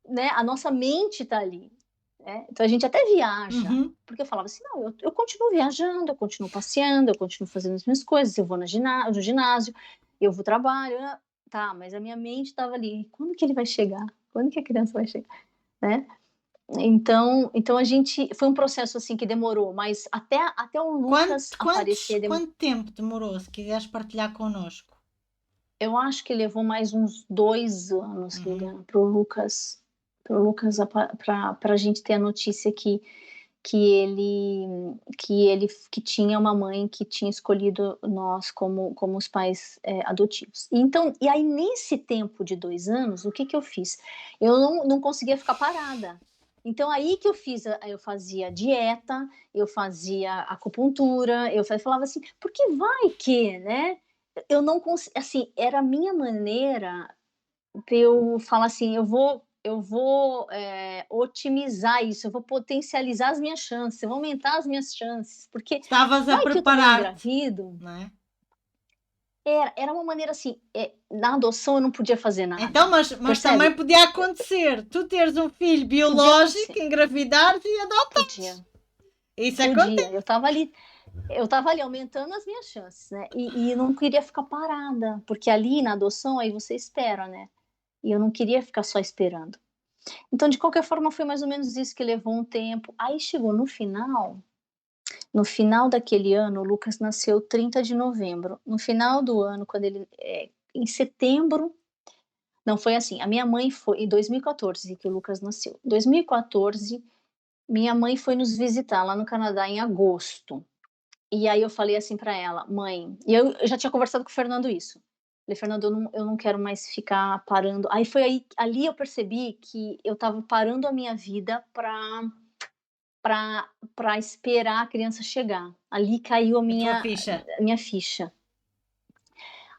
né, a nossa mente está ali, né? Então a gente até viaja, Uhum. porque eu falava assim, não, eu continuo viajando, eu continuo passeando, eu continuo fazendo as minhas coisas, eu vou no ginásio, eu vou trabalho, tá, mas a minha mente estava ali, quando que ele vai chegar? Quando que a criança vai chegar, né? Então a gente foi um processo assim que demorou, mas até o Lucas aparecer, Quanto tempo demorou, se quiseres partilhar connosco? eu acho que levou mais uns 2 anos, Uhum. Liliana, para o Lucas para a gente ter a notícia que tinha uma mãe que tinha escolhido nós como os pais adotivos. Então, e aí nesse tempo de 2 anos, o que que eu fiz? Eu não conseguia ficar parada. Então aí que eu fazia dieta, eu fazia acupuntura, falava assim, porque vai que, né? Eu não consigo, assim, era a minha maneira de eu falar assim, eu vou otimizar isso, eu vou potencializar as minhas chances, eu vou aumentar as minhas chances, porque Estavas a vai que eu também preparar-te, engravido. não é? Era uma maneira assim, na adoção eu não podia fazer Então, nada, mas também percebe? podia acontecer tu teres um filho Podia biológico, acontecer, engravidares e adotares. podia, Isso podia. acontece. Eu estava ali aumentando as minhas chances, né? E não queria ficar parada, porque ali na adoção aí você espera, né? E eu não queria ficar só esperando. Então, de qualquer forma, foi mais ou menos isso que levou um tempo. Aí chegou no final daquele ano, o Lucas nasceu 30 de novembro. No final do ano, em setembro, não foi assim. A minha mãe foi em 2014 que o Lucas nasceu. Em 2014, minha mãe foi nos visitar lá no Canadá em agosto. E aí eu falei assim para ela, mãe, e eu já tinha conversado com o Fernando isso. Falei, Fernando, eu não quero mais ficar parando. Aí foi ali eu percebi que eu estava parando a minha vida para esperar a criança chegar. Ali caiu a A tua minha ficha. a minha ficha.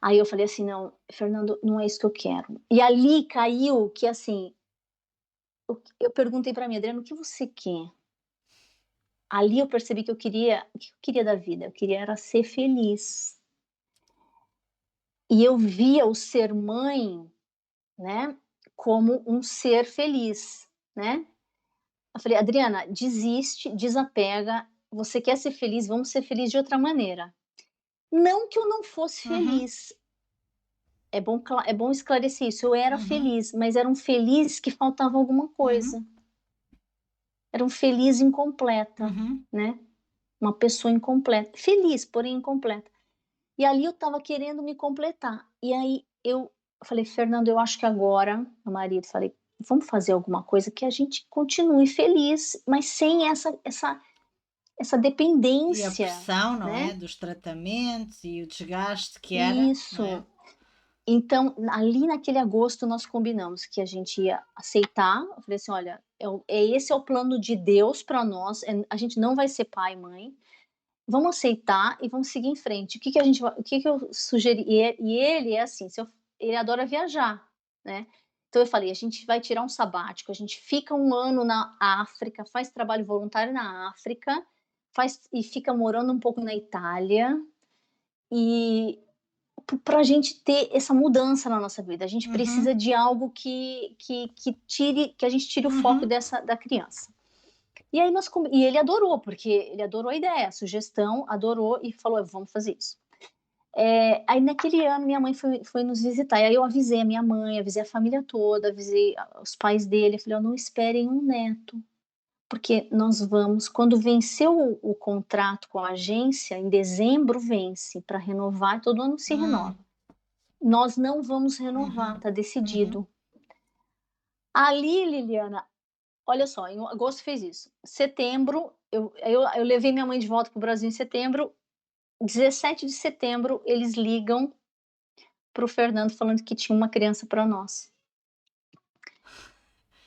Aí eu falei assim: "Não, Fernando, não é isso que eu quero". E ali caiu que, assim, eu perguntei para mim: "Adriana, o que você quer?". Ali eu percebi que o que eu queria da vida? Eu queria era ser feliz. E eu via o ser mãe, né, como um ser feliz, né. Eu falei: "Adriana, desiste, desapega, você quer ser feliz, vamos ser feliz de outra maneira". Não que eu não fosse Uhum, feliz, é bom esclarecer isso, eu era uhum, feliz, mas era um feliz que faltava alguma uhum, coisa, era um feliz incompleta, uhum. né, uma pessoa incompleta, feliz, porém incompleta. E ali eu estava querendo me completar, e aí eu falei: "Fernando, eu acho que agora", meu marido, falei: "Vamos fazer alguma coisa que a gente continue feliz, mas sem essa E a dependência", pressão, não é? né. Dos tratamentos e o desgaste que era, não é? Isso. Então, ali naquele agosto nós combinamos que a gente ia aceitar, eu falei assim: "Olha, esse é o plano de Deus para nós, a gente não vai ser pai e mãe, vamos aceitar e vamos seguir em frente. O que que eu sugeri?" E ele é assim, ele adora viajar, né. Então eu falei: "A gente vai tirar um sabático, a gente fica 1 ano na África, faz trabalho voluntário na África, fica morando um pouco na Itália, e para a gente ter essa mudança na nossa vida, a gente precisa Uhum, de algo que a gente tire o foco uhum, da criança". E aí e ele adorou, porque ele adorou a ideia, a sugestão, adorou e falou: "Vamos fazer isso". Aí naquele ano minha mãe foi nos visitar, e aí eu avisei a minha mãe, avisei a família toda, avisei os pais dele, falei: "Ó, não esperem um neto, porque nós vamos quando vencer o contrato com a agência, em dezembro vence, para renovar, todo ano se renova. hum, Nós não vamos renovar, uhum, tá uhum. decidido". Ali, Liliana, olha só, em agosto fez isso. Setembro, eu levei minha mãe de volta para o Brasil em setembro. 17 de setembro, eles ligam para o Fernando falando que tinha uma criança para nós.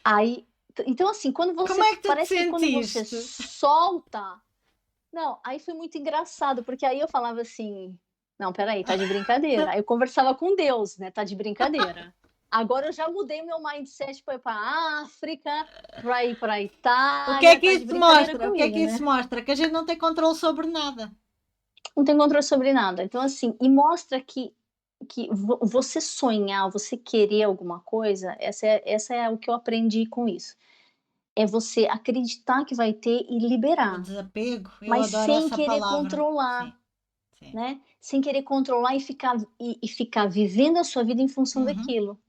Aí, então assim, Como é que tu te parece que quando você sentiste? solta, não, aí foi muito engraçado, porque aí eu falava assim: "Não, espera aí, tá de brincadeira". Aí eu conversava com Deus, né, tá de brincadeira. Agora eu já mudei meu mindset para ir pra África, para ir pra O que é Itália, que tá de isso brincadeira mostra? O que é que comigo, isso né. mostra? Que a gente não tem controle sobre nada. Não tem controle sobre nada. Então assim, e mostra que que você sonhar, você querer alguma coisa, essa é o que eu aprendi com isso. É você acreditar que vai ter e O liberar, desapego, eu mas adoro sem essa querer palavra. Sim, controlar, sim. né, sem querer controlar e ficar vivendo a sua vida em função Uhum. daquilo,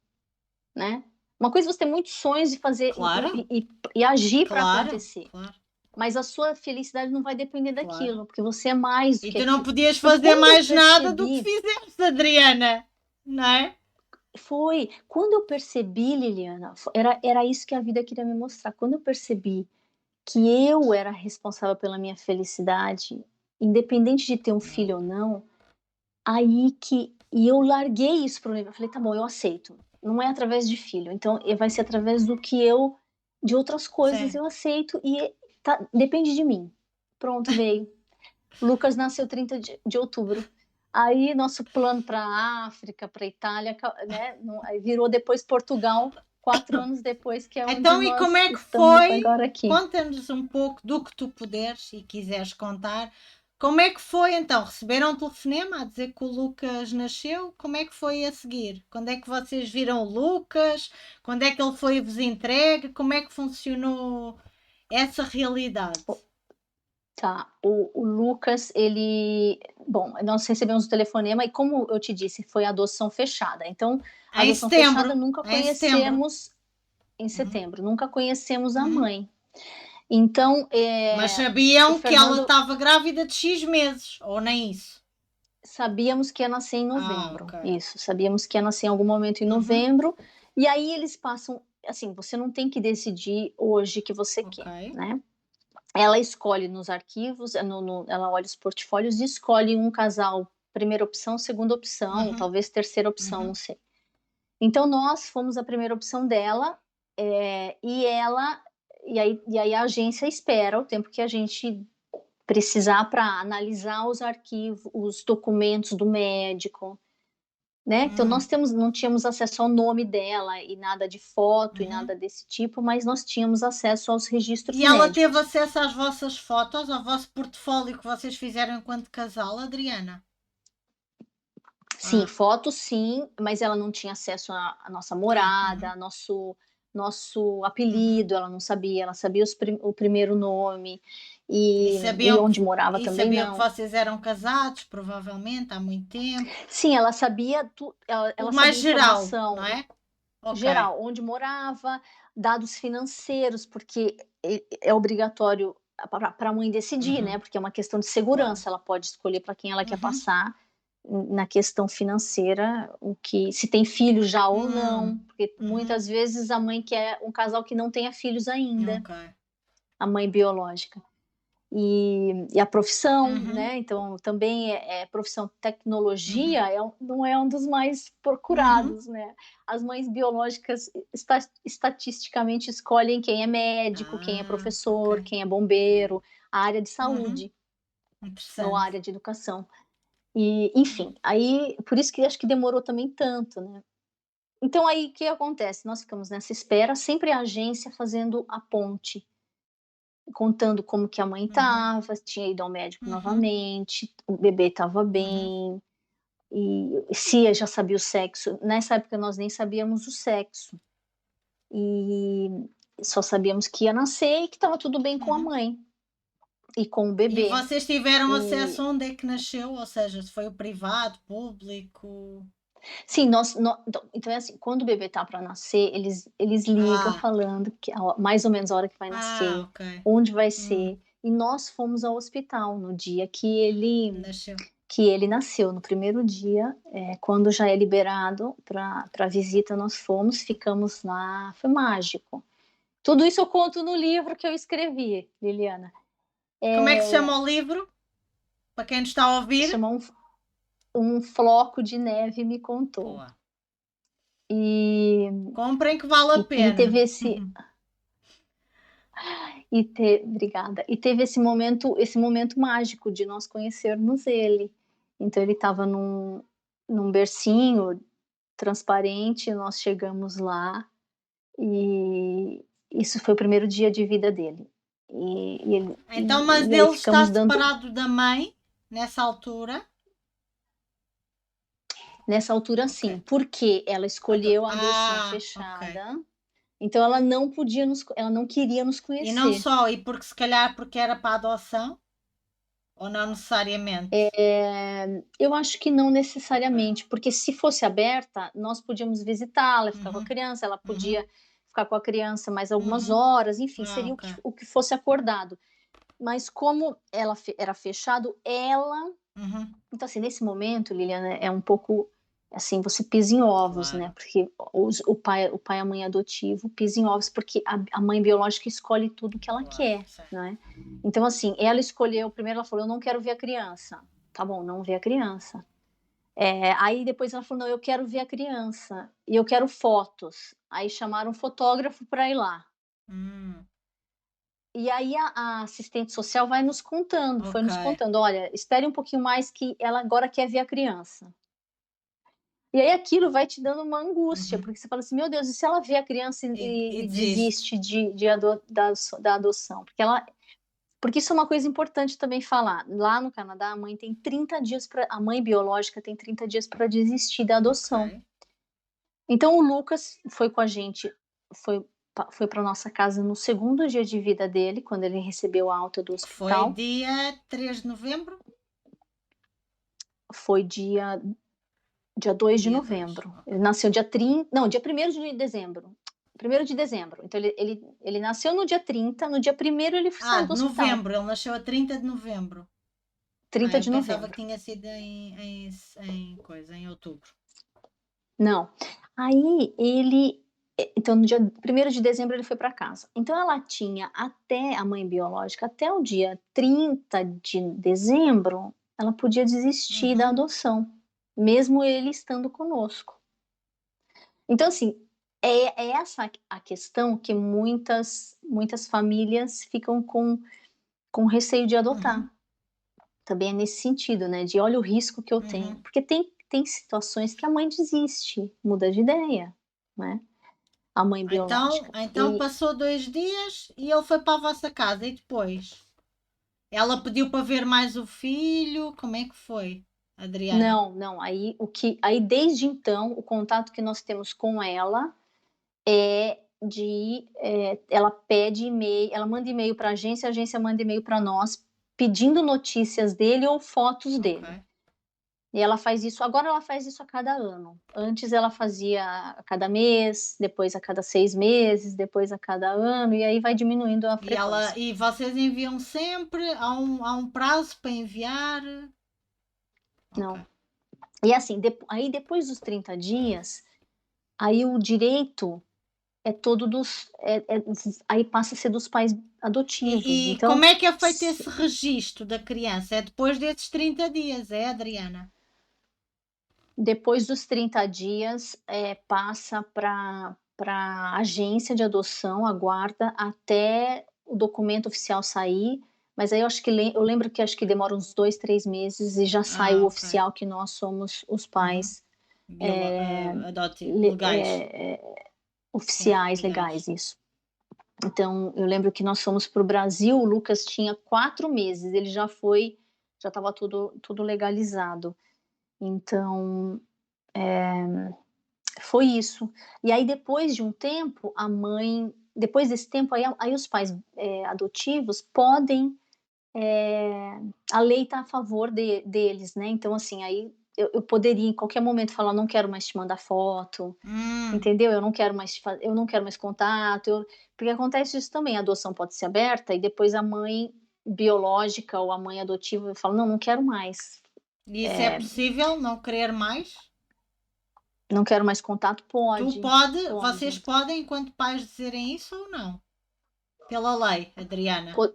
né. Uma coisa é você ter muitos sonhos e fazer Claro, e agir para claro, acontecer, claro, mas a sua felicidade não vai depender claro. daquilo, porque você é mais do E que tu não aquilo. podias Então fazer quando eu mais nada do que percebi fizeste, Adriana, não é? quando eu percebi, Liliana, era isso que a vida queria me mostrar. Quando eu percebi que eu era responsável pela minha felicidade, independente de ter um Uau. filho ou não, aí que eu larguei isso para o universo. Eu falei: "Tá bom, eu aceito. Não é através de filho, então vai ser através do que eu de outras coisas Sim. eu aceito e depende de mim". Pronto, veio. Lucas nasceu 30 de outubro. Aí nosso plano para a África, para a Itália, né, aí virou depois Portugal, 4 anos depois, que é onde Então, e como nós é que estamos foi? agora aqui. Conta-nos um pouco do que tu puderes e quiseres contar. Como é que foi então? Receberam um telefonema a dizer que o Lucas nasceu? Como é que foi a seguir? Quando é que vocês viram o Lucas? Quando é que ele foi-vos entregue? Como é que funcionou essa realidade? Tá, o Lucas, bom, nós recebemos o telefonema e como eu te disse, foi adoção fechada, então, Em adoção fechada, setembro. nunca Em setembro. conhecemos em Uhum, setembro, nunca conhecemos a uhum. mãe. Então, Mas o sabiam que ela Fernando estava grávida de X meses, ou nem isso? sabíamos que ia nascer em Ah, novembro, ok. isso, sabíamos que ia nascer em algum momento em Uhum, novembro, e aí eles passam assim, você não tem que decidir hoje que você ok. quer, né. Ela escolhe nos arquivos, ela olha os portfólios e escolhe um casal, primeira opção, segunda opção, Uhum, talvez terceira opção, não uhum. sei. Então nós fomos a primeira opção dela, e aí a agência espera o tempo que a gente precisar para analisar os arquivos, os documentos do médico, né. Então nós não tínhamos acesso ao nome dela e nada de foto e Uhum. nada desse tipo, mas nós tínhamos acesso aos registros E ela teve médicos. acesso às vossas fotos, ao vosso portfólio que vocês fizeram enquanto casal, Adriana? Sim, Ah, fotos sim, mas ela não tinha acesso à nossa morada, uhum, nosso uhum. apelido, ela não sabia, ela sabia o primeiro nome, E e sabiam que, onde morava e também sabiam que não. vocês eram casados, provavelmente, há muito tempo. Sim, ela sabia ela O ela mais sabia geral, não informação é? Ok. geral, onde morava, dados financeiros, porque é obrigatório para a mãe decidir, né, Uhum, porque é uma questão de claro. segurança, ela pode escolher para quem ela quer Uhum. passar, na questão financeira, o que se tem filhos já ou não, porque Uhum. muitas vezes a mãe quer um casal que não tenha filhos ainda, Ok. a mãe biológica. E a profissão, Uhum, né, então também profissão tecnologia uhum, não é um dos mais uhum. procurados, né. As mães biológicas estatisticamente escolhem quem é médico, quem é Ah, ok. professor, quem é bombeiro, a área de Uhum. saúde ou a Interessante. área de educação. E, enfim, aí por isso que acho que demorou também tanto, né. Então aí o que acontece? Nós ficamos nessa espera, sempre a agência fazendo a ponte, contando como que a mãe Uhum, estava, tinha ido ao médico uhum, novamente, o bebê estava uhum. bem, e se já sabia o sexo. Nessa época nós nem sabíamos o sexo, e só sabíamos que ia nascer e que estava tudo bem com a Uhum. mãe e com o E bebê. vocês tiveram acesso E onde é que nasceu? Ou seja, se foi o privado, público? sim, então é assim, quando o bebê tá para nascer, eles ligam Ah, falando que mais ou menos a hora que vai ah, nascer, ok. onde vai Hum, ser, e nós fomos ao hospital no dia nasceu. que ele nasceu, no primeiro dia, quando já é liberado para visita, nós fomos, ficamos lá, foi mágico. Tudo isso eu conto no livro que eu escrevi, Liliana. Como é que se chama o livro? Para quem nos está a ouvir? Chama Um Floco de Neve Me Contou. Boa. E Comprem que vale a e pena. teve esse obrigada. E teve esse momento mágico de nós conhecermos ele. Então ele estava num bercinho transparente, nós chegamos lá, e isso foi o primeiro dia de vida dele. E ele Então, e mas e aí ele está ficamos dando separado da mãe nessa altura? Nessa altura sim, Ok. porque ela escolheu a adoção Ok. fechada, então ela não queria nos E não conhecer. só, e porque se calhar porque era para adoção, ou não necessariamente? Eu acho que não Ok. necessariamente, porque se fosse aberta, nós podíamos visitá-la, ficar com a Uhum, criança, ela uhum, podia ficar com a criança mais algumas uhum. horas, enfim, seria Ok. o que fosse acordado. Mas como era fechado, ela Uhum. então, assim, nesse momento, Liliana, é um pouco, assim, você pisa em ovos, né, Claro. porque o pai e a mãe adotivo pisa em ovos, porque a mãe biológica escolhe tudo que ela Claro, quer, sim. né. Então, assim, ela escolheu primeiro ela falou: "Eu não quero ver a criança". Tá bom, não vê a criança. Aí depois ela falou: "Não, eu quero ver a criança e eu quero fotos". Aí chamaram um fotógrafo para ir lá. Hum, E aí a assistente social foi ok. nos contando: "Olha, espere um pouquinho mais que ela agora quer ver a criança". E aí aquilo vai te dando uma angústia, Uhum. porque você fala assim: "Meu Deus, e se ela vê a criança E e desiste. desiste da adoção?". Porque isso é uma coisa importante também falar. Lá no Canadá, a mãe biológica tem 30 dias para desistir da Ok. adoção. Então o Lucas foi com a gente, foi foi para nossa casa no segundo dia de vida dele, quando ele recebeu a alta do Que foi hospital. dia 3 de novembro? Foi dia 2 de Dia 2. novembro. Ok. Ele nasceu dia 30, não, dia 1º de dezembro. 1º de dezembro. Então ele nasceu no dia 30, no dia 1º ele Ah, saiu do de hospital. novembro. Ele nasceu a 30 de novembro. Ah, 30 eu de pensava que novembro. tinha sido em outubro. Não. Aí então no dia 1º de dezembro ele foi para casa. Então ela tinha até a mãe biológica, até o dia 30 de dezembro, ela podia desistir da Uhum. adoção, mesmo ele estando conosco. Então, assim, é essa a questão que muitas famílias ficam com receio de adotar. Uhum. Também é nesse sentido, né, de olha o risco que eu tenho. Uhum. Porque tem situações que a mãe desiste, muda de ideia, né, a mãe Então, biológica. então E passou 2 dias e ele foi para a vossa casa. E depois? Ela pediu para ver mais o filho? Como é que foi, Adriana? não, não, aí desde então, o contato que nós temos com ela é ela manda e-mail para a agência manda e-mail para nós, pedindo notícias dele ou fotos Ok. dele. E ela faz isso a cada ano. Antes ela fazia a cada mês, depois a cada 6 meses, depois a cada ano, e aí vai diminuindo a frequência. E vocês enviam sempre? Há um prazo para enviar? Ok. Não. E assim, aí depois dos 30 dias, aí o direito é todo aí passa a ser dos pais adotivos. E Então, como é que é feito se esse registro da criança? É depois desses 30 dias, é, Adriana? depois dos 30 dias, passa para a agência de adoção, aguarda até o documento oficial sair, mas aí eu lembro que acho que demora uns 2, 3 meses e já sai o Ah, ok. oficial que nós somos os Uhum. pais, Legais. Sim, oficiais legais. legais, isso. Então, eu lembro que nós fomos para o Brasil, o Lucas tinha 4 meses, ele já estava tudo legalizado. Então, foi isso. E aí depois de um tempo, depois desse tempo, aí os pais, adotivos podem, a lei está a favor deles, né, então assim, aí eu poderia em qualquer momento falar: "Não quero mais te mandar foto", Hum, entendeu? Eu não quero mais contato, porque acontece isso também, a adoção pode ser aberta e depois a mãe biológica ou a mãe adotiva fala: "Não, não quero mais, e isso é possível não querer mais? não quero mais contato", Vocês pode. podem, enquanto pais, dizerem isso ou não? Pela lei, Adriana. Po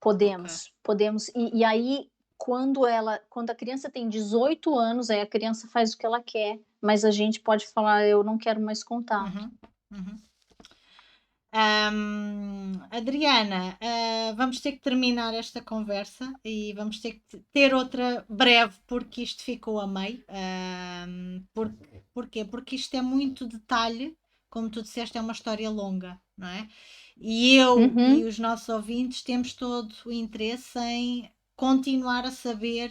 Ok. podemos. E aí, quando a criança tem 18 anos, aí a criança faz o que ela quer, mas a gente pode falar: "Eu não quero mais contato". Uhum, uhum. Adriana, vamos ter que terminar esta conversa e vamos ter que ter outra breve, porque isto ficou a meio. Porquê? Porque isto é muito detalhe, como tu disseste, é uma história longa, não é? E eu e Uhum. os nossos ouvintes temos todo o interesse em continuar a saber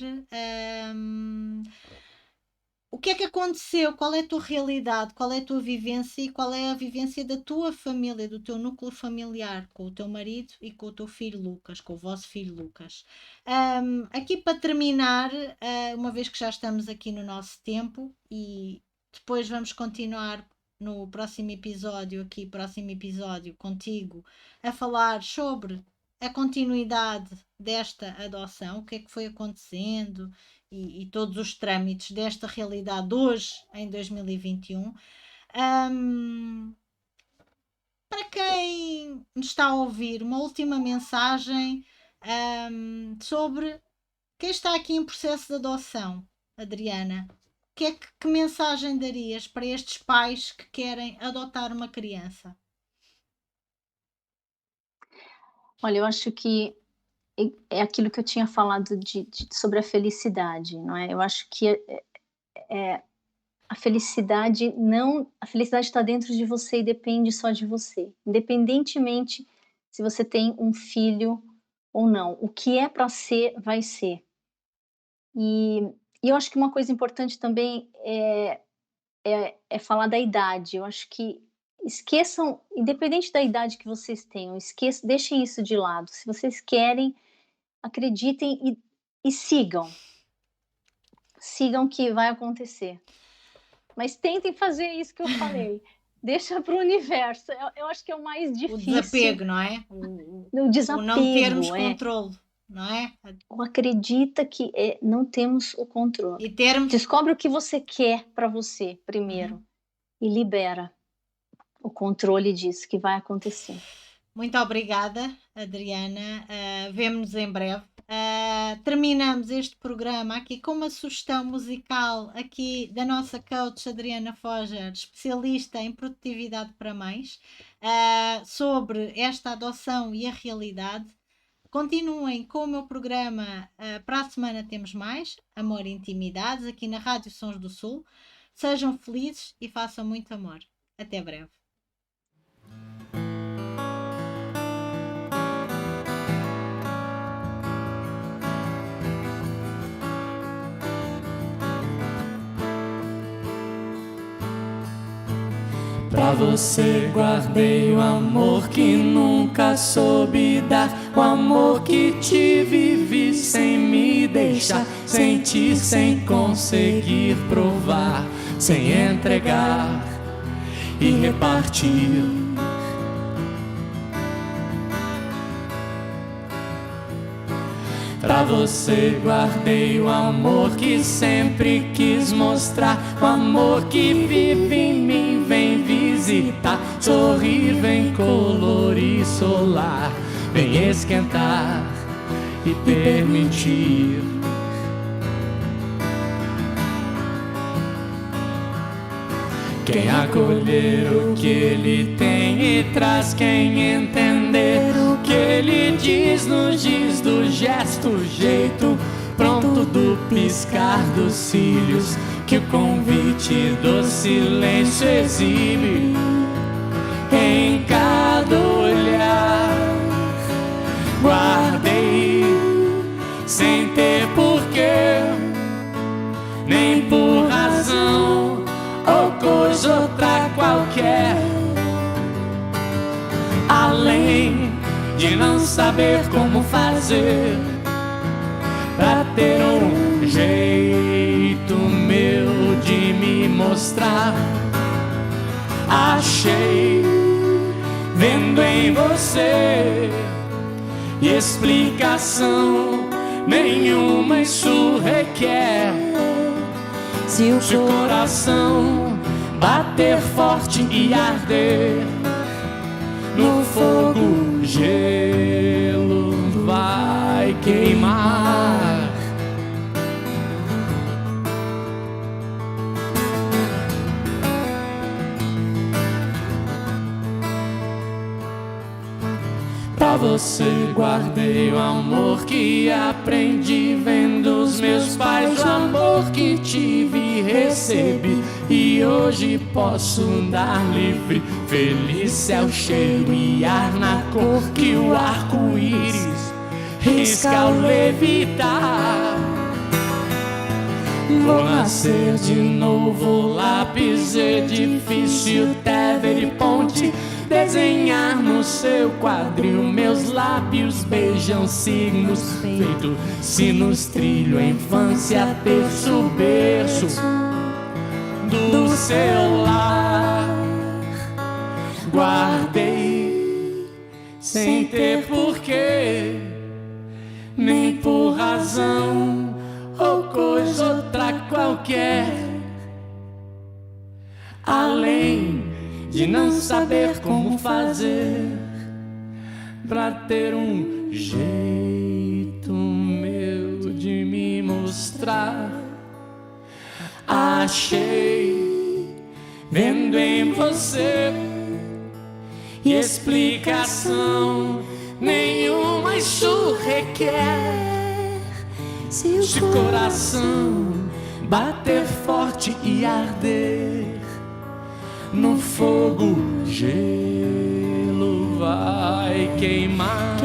que é que aconteceu? Qual é a tua realidade? Qual é a tua vivência e qual é a vivência da tua família, do teu núcleo familiar, com o teu marido e com o teu filho Lucas, com o vosso filho Lucas? Aqui para terminar, uma vez que já estamos aqui no nosso tempo e depois vamos continuar no próximo episódio, contigo, a falar sobre a continuidade desta adoção, o que é que foi acontecendo e todos os trâmites desta realidade hoje, em 2021. Para quem nos está a ouvir, uma última mensagem sobre quem está aqui em processo de adoção, Adriana. Que mensagem darias para estes pais que querem adotar uma criança? Olha, eu acho que é aquilo que eu tinha falado sobre a felicidade, não é? Eu acho que a felicidade está dentro de você e depende só de você, independentemente se você tem um filho ou não. O que é para ser, vai ser. E eu acho que uma coisa importante também é falar da idade. Eu acho que esqueçam, independente da idade que vocês tenham, deixem isso de lado. Se vocês querem, acreditem e sigam. Sigam que vai acontecer. Mas tentem fazer isso que eu falei. Deixa para o universo. Eu acho que é o mais difícil. O desapego, não é? O desapego. O não termos controle, não é? Ou acredita que não temos o controle. Descobre o que você quer para você primeiro. E libera o controle disso que vai acontecer. Muito obrigada, Adriana. Vemo-nos em breve. Terminamos este programa aqui com uma sugestão musical aqui da nossa coach Adriana Foger, especialista em produtividade para mães, sobre esta adoção e a realidade. Continuem com o meu programa, para a semana temos mais Amor e Intimidades aqui na Rádio Sons do Sul. Sejam felizes e façam muito amor. Até breve. Pra você guardei o amor que nunca soube dar, o amor que te vivi sem me deixar sentir, sem conseguir provar, sem entregar e repartir. Pra você guardei o amor que sempre quis mostrar, o amor que vive em mim, vem visitar, sorrir, vem colorir, solar, vem esquentar e permitir. Quem acolher o que ele tem e traz, quem entender o que ele diz, nos diz do gesto, jeito pronto do piscar dos cílios, que o convite do silêncio exibe em cada olhar. Guardei sem ter porquê, nem por razão ou coisa outra qualquer, além de não saber como fazer pra ter um jeito meu de me mostrar. Achei, vendo em você, explicação nenhuma isso requer. Se o coração bater forte e arder, no fogo gelo vai queimar. Pra você guardei o amor que aprendi vendo os meus pais, o amor que tive e recebi, e hoje posso andar livre, feliz, céu cheio e ar na cor que o arco-íris risca ao levitar. Vou nascer de novo, lápis, edifício, teve e ponte. Desenhar no seu quadril, meus lábios beijam signos, feito sinos, trilho, a infância, terço, berço do seu lar. Guardei sem ter porquê, nem por razão ou coisa outra qualquer, além de não saber como fazer pra ter um jeito meu de me mostrar. Achei, vendo em você, explicação nenhuma, isso requer. Se o coração bater forte e arder no fogo, gelo vai queimar.